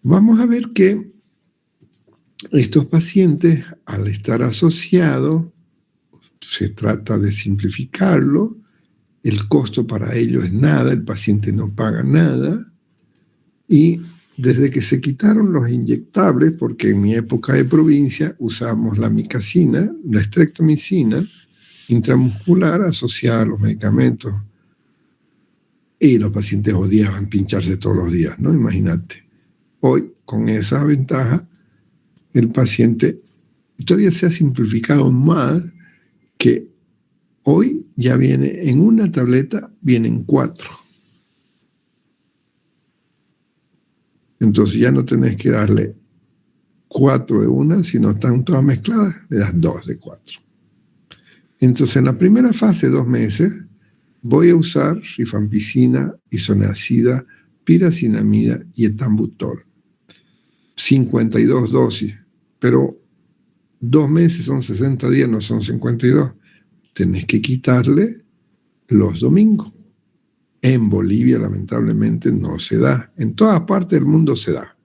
Vamos a ver que estos pacientes, al estar asociados, se trata de simplificarlo, el costo para ellos es nada, el paciente no paga nada, y desde que se quitaron los inyectables, porque en mi época de provincia usamos la micacina, la streptomicina intramuscular asociada a los medicamentos, y los pacientes odiaban pincharse todos los días, ¿no? Imagínate. Hoy, con esa ventaja, el paciente todavía se ha simplificado más, que hoy ya viene en una tableta, vienen 4. Entonces ya no tenés que darle 4 de una, sino están todas mezcladas, le das 2 de 4. Entonces en la primera fase, 2 meses, voy a usar rifampicina, isoniazida, piracinamida y etambutol. 52 dosis, pero 2 meses son 60 días, no son 52. Tenés que quitarle los domingos. En Bolivia, lamentablemente, no se da. En todas partes del mundo se da.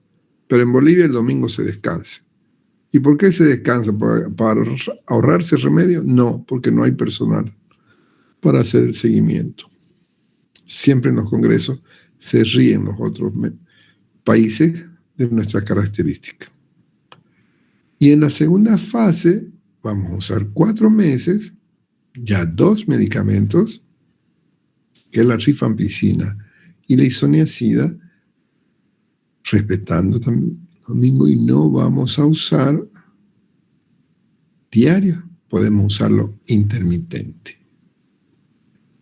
Pero en Bolivia el domingo se descansa. ¿Y por qué se descansa? ¿Para ahorrarse remedio? No, porque no hay personal para hacer el seguimiento. Siempre en los congresos se ríen los otros países de nuestras características. Y en la segunda fase vamos a usar 4 meses, ya 2 medicamentos, que es la rifampicina y la isoniazida, respetando también el domingo, y no vamos a usar diario, podemos usarlo intermitente.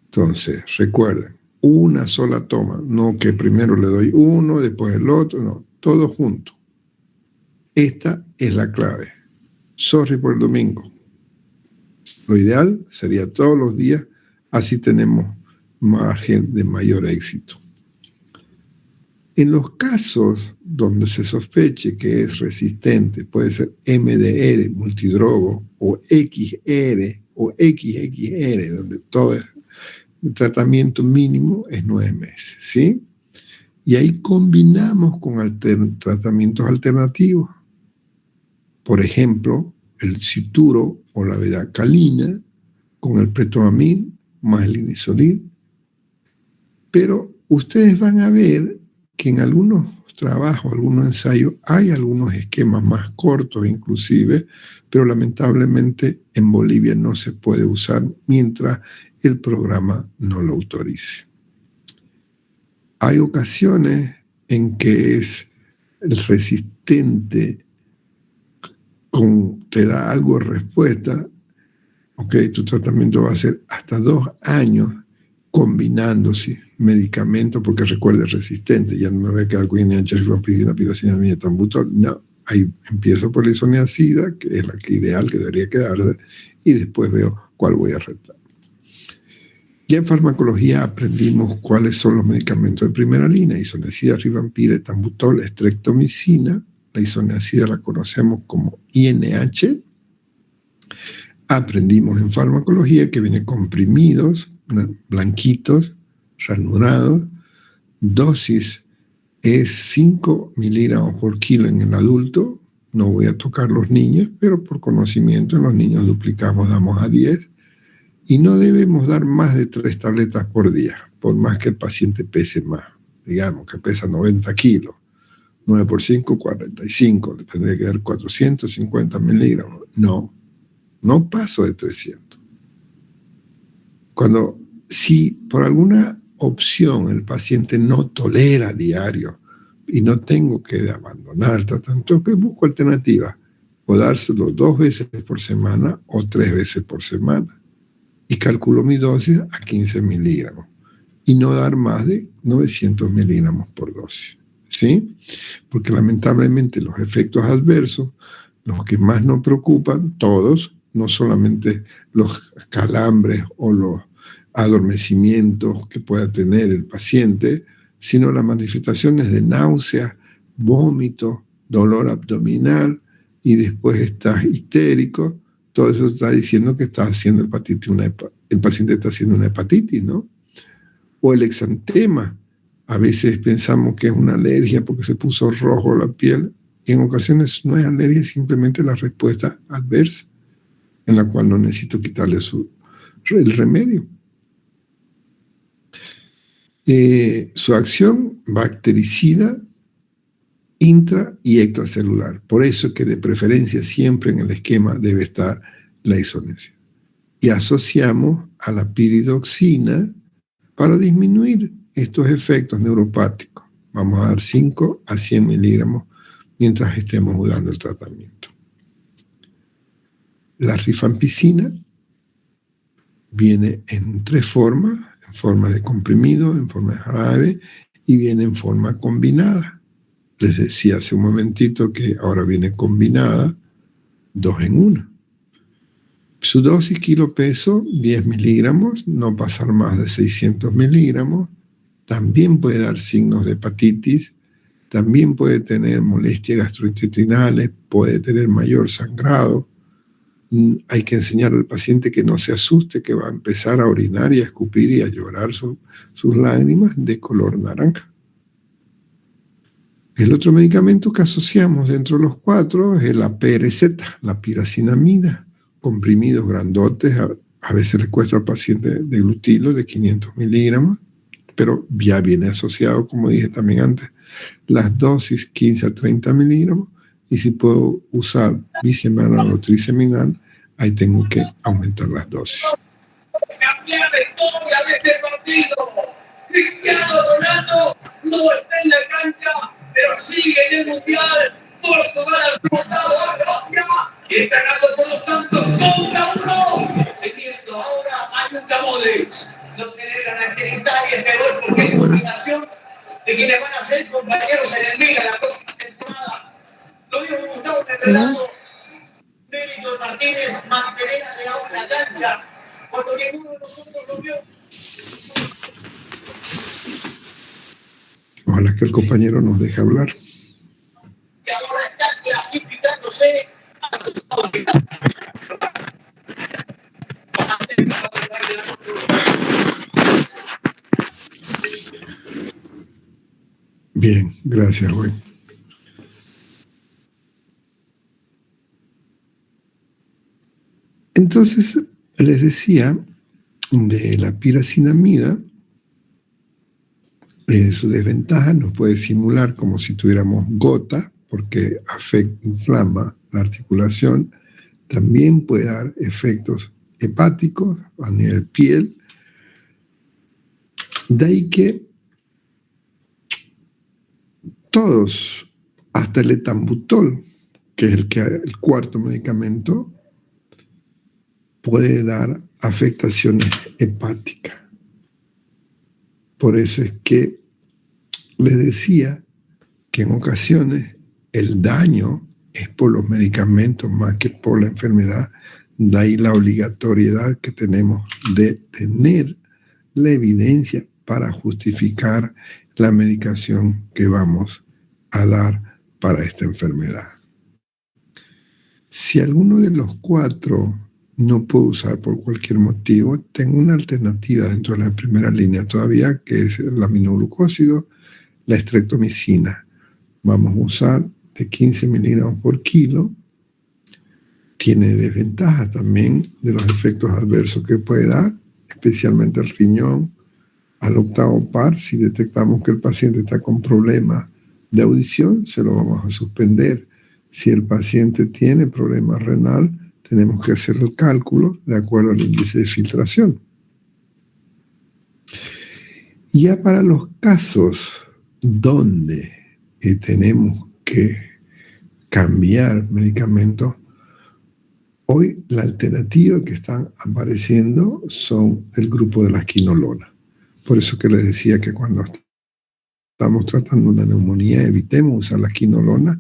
Entonces, recuerden, una sola toma, no que primero le doy uno, después el otro, no, todo junto. Esta es la clave. Sorry por el domingo. Lo ideal sería todos los días, así tenemos margen de mayor éxito. En los casos donde se sospeche que es resistente, puede ser MDR, multidrogo, o XR o XXR, donde todo es, el tratamiento mínimo es 9 meses, ¿sí? Y ahí combinamos con tratamientos alternativos. Por ejemplo, el cituro o la bedacalina con el pretomamil más el linezolid. Pero ustedes van a ver que en algunos trabajos, algunos ensayos, hay algunos esquemas más cortos inclusive, pero lamentablemente en Bolivia no se puede usar mientras el programa no lo autorice. Hay ocasiones en que es el resistente te da algo de respuesta. Ok, tu tratamiento va a ser hasta 2 años combinándose medicamentos, porque recuerde, resistente, ya no me voy a quedar con INH, rifampicina, piracinamida, tambutol. No, ahí empiezo por la isoniazida, que es la que ideal que debería quedarse, y después veo cuál voy a retar. Ya en farmacología aprendimos cuáles son los medicamentos de primera línea: isoniazida, rifampicina, tambutol, streptomicina. La isoniazida la conocemos como INH. Aprendimos en farmacología que vienen comprimidos, blanquitos, ranurados. Dosis es 5 miligramos por kilo en el adulto. No voy a tocar los niños, pero por conocimiento en los niños duplicamos, damos a 10. Y no debemos dar más de 3 tabletas por día, por más que el paciente pese más. Digamos que pesa 90 kilos. 9 por 5, 45. Le tendría que dar 450 miligramos. No paso de 300. Si por alguna opción el paciente no tolera diario y no tengo que abandonar el tratamiento, que busco alternativas, o dárselo 2 veces por semana o 3 veces por semana. Y calculo mi dosis a 15 miligramos. Y no dar más de 900 miligramos por dosis. ¿Sí? Porque lamentablemente los efectos adversos, los que más nos preocupan, todos, no solamente los calambres o los adormecimientos que pueda tener el paciente, sino las manifestaciones de náusea, vómito, dolor abdominal, y después estás histérico. Todo eso está diciendo que está haciendo el paciente está haciendo una hepatitis, ¿no? O el exantema. A veces pensamos que es una alergia porque se puso rojo la piel, y en ocasiones no es alergia, es simplemente la respuesta adversa, en la cual no necesito quitarle el remedio. Su acción bactericida intra y extracelular. Por eso es que de preferencia siempre en el esquema debe estar la isoniazida. Y asociamos a la piridoxina para disminuir estos efectos neuropáticos. Vamos a dar 5 a 100 miligramos mientras estemos dando el tratamiento. La rifampicina viene en 3 formas: en forma de comprimido, en forma de jarabe, y viene en forma combinada. Les decía hace un momentito que ahora viene combinada, 2 en 1. Su dosis kilo peso, 10 miligramos, no pasar más de 600 miligramos. También puede dar signos de hepatitis, también puede tener molestias gastrointestinales, puede tener mayor sangrado. Hay que enseñar al paciente que no se asuste, que va a empezar a orinar y a escupir y a llorar sus lágrimas de color naranja. El otro medicamento que asociamos dentro de los 4 es la PRZ, la piracinamida, comprimidos grandotes. A veces le cuesta al paciente de glutilo de 500 miligramos, pero ya viene asociado, como dije también antes, las dosis 15 a 30 miligramos, y si puedo usar bisemanal o triseminal, ahí tengo que aumentar las dosis. Cambiar la historia de este partido. Cristiano Ronaldo no está en la cancha, pero sigue en el Mundial. Portugal ha remontado a Croacia y está ganando por los tantos contra 1. Teniendo ahora a Luka Modric. No se celebran aquí en Italia este gol porque es combinación de quienes van a ser compañeros en el Milan la próxima temporada. Lo dijo Gustavo en el relato. Mérito de Martínez, mantener a Leao en la cancha cuando ninguno de nosotros lo vio. Ojalá que el compañero nos deje hablar. Y ahora está clasificándose a los octavos de final. Bien, gracias, güey. Entonces, les decía de la piracinamida, Su desventaja nos puede simular como si tuviéramos gota, porque inflama la articulación. También puede dar efectos hepáticos a nivel piel. De ahí que todos, hasta el etambutol, que es el cuarto medicamento, puede dar afectaciones hepáticas. Por eso es que les decía que en ocasiones el daño es por los medicamentos más que por la enfermedad. De ahí la obligatoriedad que tenemos de tener la evidencia para justificar la medicación que vamos a dar para esta enfermedad. Si alguno de los cuatro no puedo usar por cualquier motivo, tengo una alternativa dentro de la primera línea todavía, que es el aminoglucósido, la streptomicina. Vamos a usar de 15 miligramos por kilo. Tiene desventajas también de los efectos adversos que puede dar, especialmente al riñón, al octavo par. Si detectamos que el paciente está con problemas de audición, se lo vamos a suspender. Si el paciente tiene problemas renal, tenemos que hacer el cálculo de acuerdo al índice de filtración. Ya para los casos donde tenemos que cambiar medicamentos, hoy la alternativa que están apareciendo son el grupo de las quinolonas. Por eso que les decía que cuando estamos tratando una neumonía, evitemos usar las quinolonas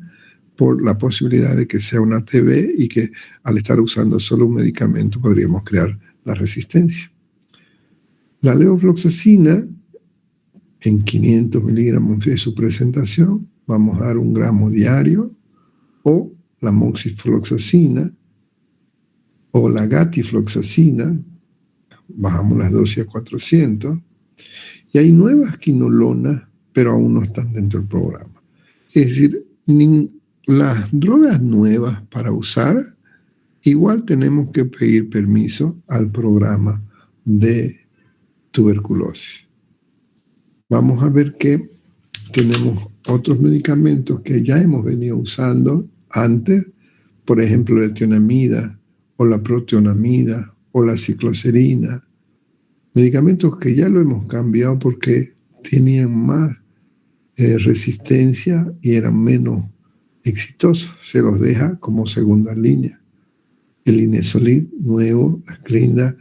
por la posibilidad de que sea una TB y que al estar usando solo un medicamento podríamos crear la resistencia. La levofloxacina, en 500 miligramos de su presentación, vamos a dar 1 gramo diario, o la moxifloxacina, o la gatifloxacina, bajamos las dosis a 400, y hay nuevas quinolonas, pero aún no están dentro del programa. Es decir, las drogas nuevas para usar, igual tenemos que pedir permiso al programa de tuberculosis. Vamos a ver que tenemos otros medicamentos que ya hemos venido usando antes, por ejemplo, la etionamida o la protonamida o la cicloserina, medicamentos que ya lo hemos cambiado porque tenían más resistencia y eran menos exitosos. Se los deja como segunda línea. El Inesolid nuevo, la Clinda.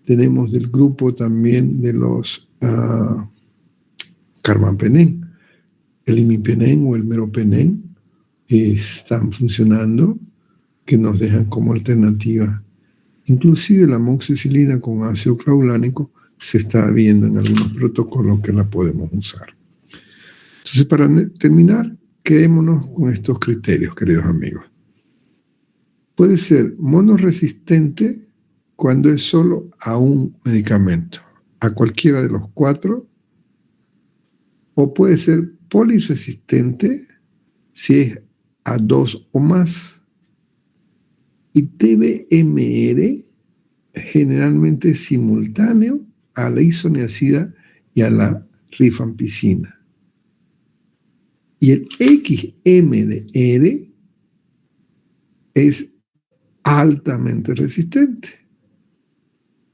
Tenemos del grupo también de los carbapenem, el imipenem o el meropenem, están funcionando, que nos dejan como alternativa. Inclusive la amoxicilina con ácido clavulánico se está viendo en algunos protocolos que la podemos usar. Entonces, para terminar, quedémonos con estos criterios, queridos amigos. Puede ser monoresistente cuando es solo a un medicamento, a cualquiera de los 4, o puede ser poliresistente si es a 2 o más. Y TBMR generalmente es simultáneo a la isoniazida y a la rifampicina. Y el XMDR es altamente resistente.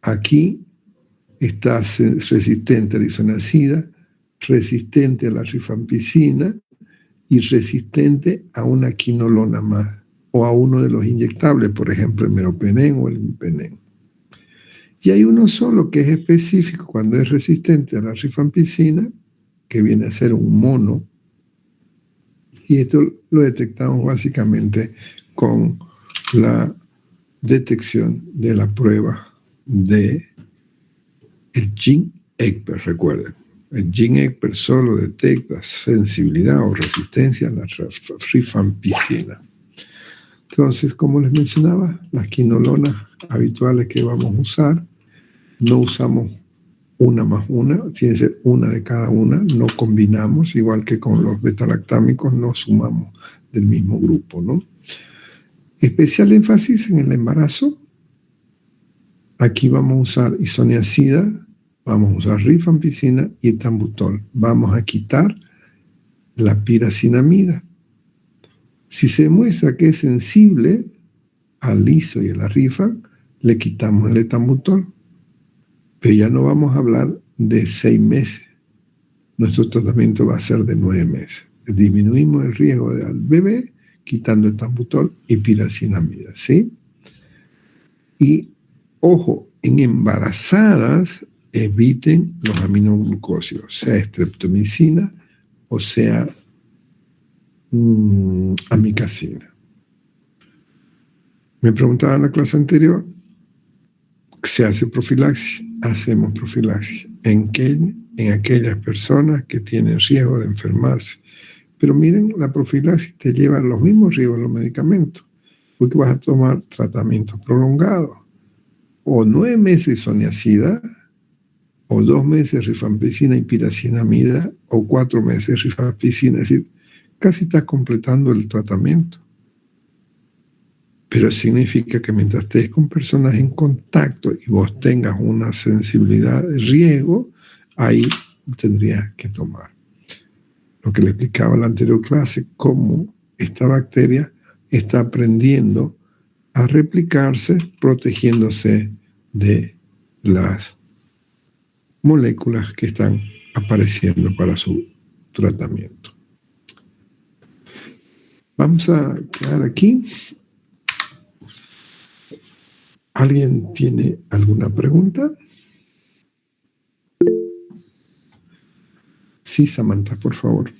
Aquí está resistente a la isoniazida, resistente a la rifampicina y resistente a una quinolona más o a uno de los inyectables, por ejemplo, el meropenem o el imipenem. Y hay uno solo que es específico cuando es resistente a la rifampicina, que viene a ser un mono, y esto lo detectamos básicamente con la detección de la prueba de el Gene-Egbert, recuerden. El Gene-Egbert solo detecta sensibilidad o resistencia a la rifampicina. Entonces, como les mencionaba, las quinolonas habituales que vamos a usar, no usamos una más una, tiene que ser una de cada una, no combinamos, igual que con los betalactámicos, no sumamos del mismo grupo, ¿no? Especial énfasis en el embarazo. Aquí vamos a usar isoniazida Vamos a usar rifampicina y etambutol. Vamos a quitar la piracinamida. Si se muestra que es sensible al ISO y a la rifam, le quitamos el etambutol. Pero ya no vamos a hablar de 6 meses. Nuestro tratamiento va a ser de 9 meses. Disminuimos el riesgo del bebé quitando etambutol y piracinamida, ¿sí? Y, ojo, en embarazadas eviten los aminoglucósidos, sea streptomicina o sea amicacina. Me preguntaba en la clase anterior, ¿se hace profilaxis? Hacemos profilaxis. ¿En aquellas personas que tienen riesgo de enfermarse. Pero miren, la profilaxis te lleva a los mismos riesgos de los medicamentos, porque vas a tomar tratamientos prolongados. O 9 meses isoniazida, o 2 meses rifampicina y piracinamida, o 4 meses rifampicina. Es decir, casi estás completando el tratamiento. Pero significa que mientras estés con personas en contacto y vos tengas una sensibilidad de riesgo, ahí tendrías que tomar. Lo que le explicaba en la anterior clase, cómo esta bacteria está aprendiendo a replicarse, protegiéndose de las moléculas que están apareciendo para su tratamiento. Vamos a quedar aquí. ¿Alguien tiene alguna pregunta? Sí, Samantha, por favor.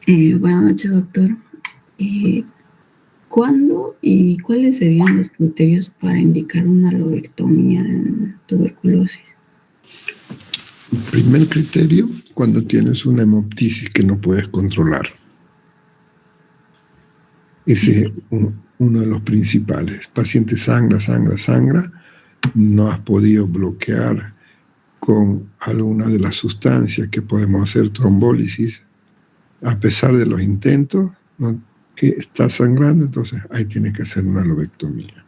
Buenas noches, doctor. ¿Cuándo y cuáles serían los criterios para indicar una lobectomía en tuberculosis? El primer criterio, cuando tienes una hemoptisis que no puedes controlar. Ese es uno de los principales. Paciente sangra, no has podido bloquear con alguna de las sustancias que podemos hacer trombólisis, a pesar de los intentos, no, está sangrando, entonces ahí tienes que hacer una lobectomía.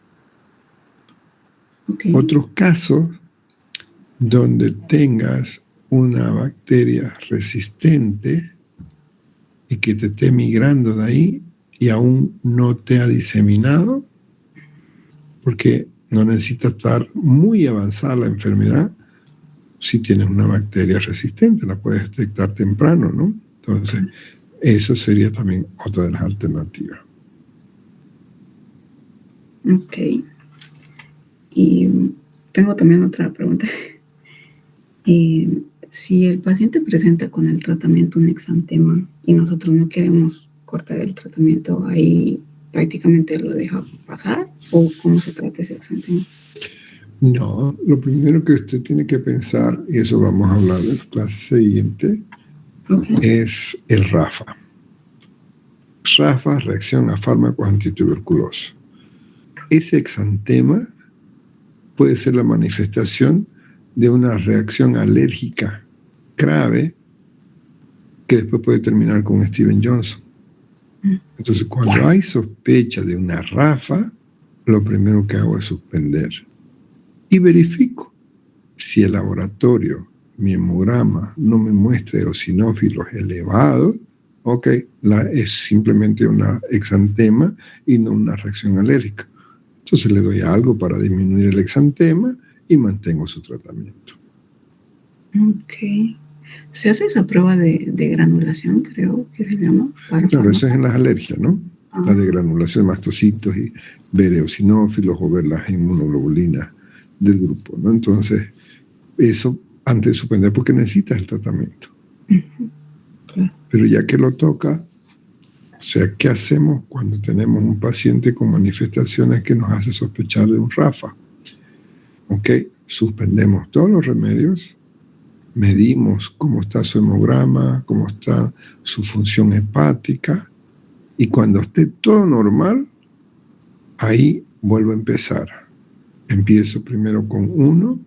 Okay. Otros casos donde tengas una bacteria resistente y que te esté migrando de ahí y aún no te ha diseminado, porque no necesita estar muy avanzada la enfermedad. Si tienes una bacteria resistente, la puedes detectar temprano, ¿no? Entonces, eso sería también otra de las alternativas. Ok. Y tengo también otra pregunta. Si el paciente presenta con el tratamiento un exantema y nosotros no queremos cortar el tratamiento, ¿ahí prácticamente lo deja pasar? ¿O cómo se trata ese exantema? No, lo primero que usted tiene que pensar, y eso vamos a hablar en la clase siguiente, es el RAFA. RAFA, reacción a fármacos antituberculosos. Ese exantema puede ser la manifestación de una reacción alérgica grave que después puede terminar con Steven Johnson. Entonces, cuando hay sospecha de una RAFA, lo primero que hago es suspender. Y verifico si el laboratorio, mi hemograma, no me muestra eosinófilos elevados, ok, es simplemente una exantema y no una reacción alérgica. Entonces le doy algo para disminuir el exantema y mantengo su tratamiento. Ok. ¿Se hace esa prueba de granulación, creo que se llama? Claro, eso es en las alergias, ¿no? La de granulación, mastocitos y ver eosinófilos o ver las inmunoglobulinas del grupo, ¿no? Entonces, eso antes de suspender, porque necesitas el tratamiento. Claro. Pero ya que lo toca, o sea, ¿qué hacemos cuando tenemos un paciente con manifestaciones que nos hace sospechar de un RAFA? Ok, suspendemos todos los remedios, medimos cómo está su hemograma, cómo está su función hepática, y cuando esté todo normal, ahí vuelvo a empezar. Empiezo primero con 1,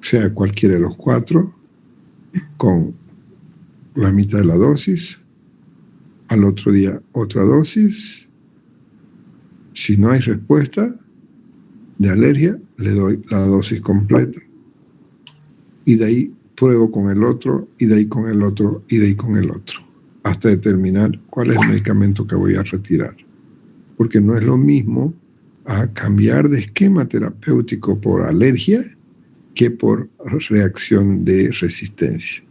sea cualquiera de los 4, con la mitad de la dosis, al otro día otra dosis. Si no hay respuesta de alergia, le doy la dosis completa y de ahí pruebo con el otro, y de ahí con el otro, y de ahí con el otro, hasta determinar cuál es el medicamento que voy a retirar. Porque no es lo mismo a cambiar de esquema terapéutico por alergia que por reacción de resistencia.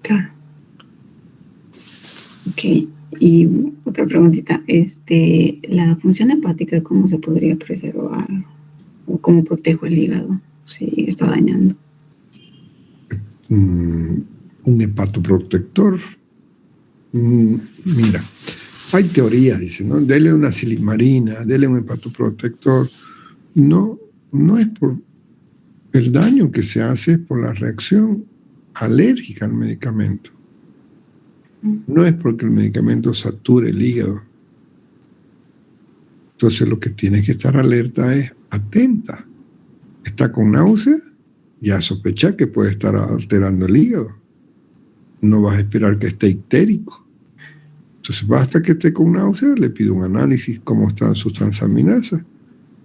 Claro. Ok. Y otra preguntita, ¿la función hepática cómo se podría preservar? ¿O cómo protejo el hígado si está dañando? Un hepatoprotector. Mira, hay teorías, dicen, ¿no? Dele una silimarina, dele un hepatoprotector. No es por el daño que se hace, es por la reacción alérgica al medicamento. No es porque el medicamento sature el hígado. Entonces lo que tienes que estar alerta es atenta. Está con náusea, ya sospecha que puede estar alterando el hígado. No vas a esperar que esté ictérico. Entonces basta que esté con náusea, le pido un análisis cómo están sus transaminasas,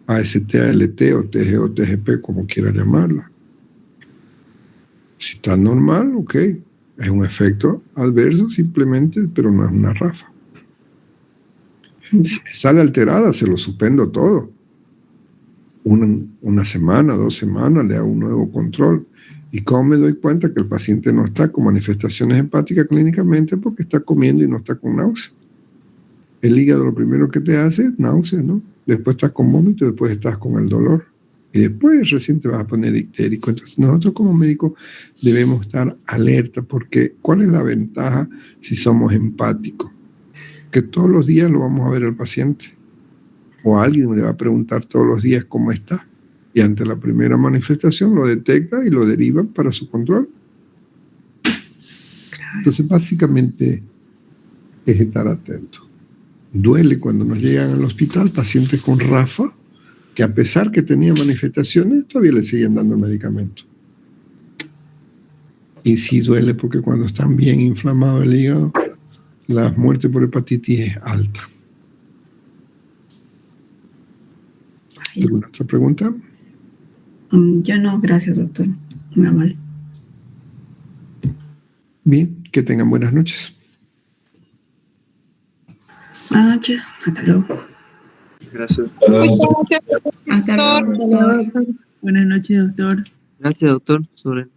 AST, ALT o TG o TGP, como quiera llamarla. Si está normal, ok, es un efecto adverso simplemente, pero no es una rafa. Si sale alterada, se lo suspendo todo. Una semana, 2 semanas, le hago un nuevo control. ¿Y cómo me doy cuenta que el paciente no está con manifestaciones hepáticas clínicamente? Porque está comiendo y no está con náusea. El hígado lo primero que te hace es náusea, ¿no? Después estás con vómito, después estás con el dolor. Y después recién te vas a poner ictérico. Entonces nosotros como médicos debemos estar alerta, porque ¿cuál es la ventaja si somos empáticos? Que todos los días lo vamos a ver al paciente. O alguien le va a preguntar todos los días cómo está. Y ante la primera manifestación lo detecta y lo deriva para su control. Entonces básicamente es estar atento. Duele cuando nos llegan al hospital pacientes con RAFA, que a pesar que tenían manifestaciones, todavía le siguen dando medicamento. Y sí duele porque cuando están bien inflamados el hígado, la muerte por hepatitis es alta. ¿Alguna otra pregunta? Yo no, gracias, doctor. Muy amable. Bien, que tengan buenas noches. Buenas noches, hasta luego. Gracias. Hasta luego, doctor. Buenas noches, doctor. Gracias, doctor. Sobre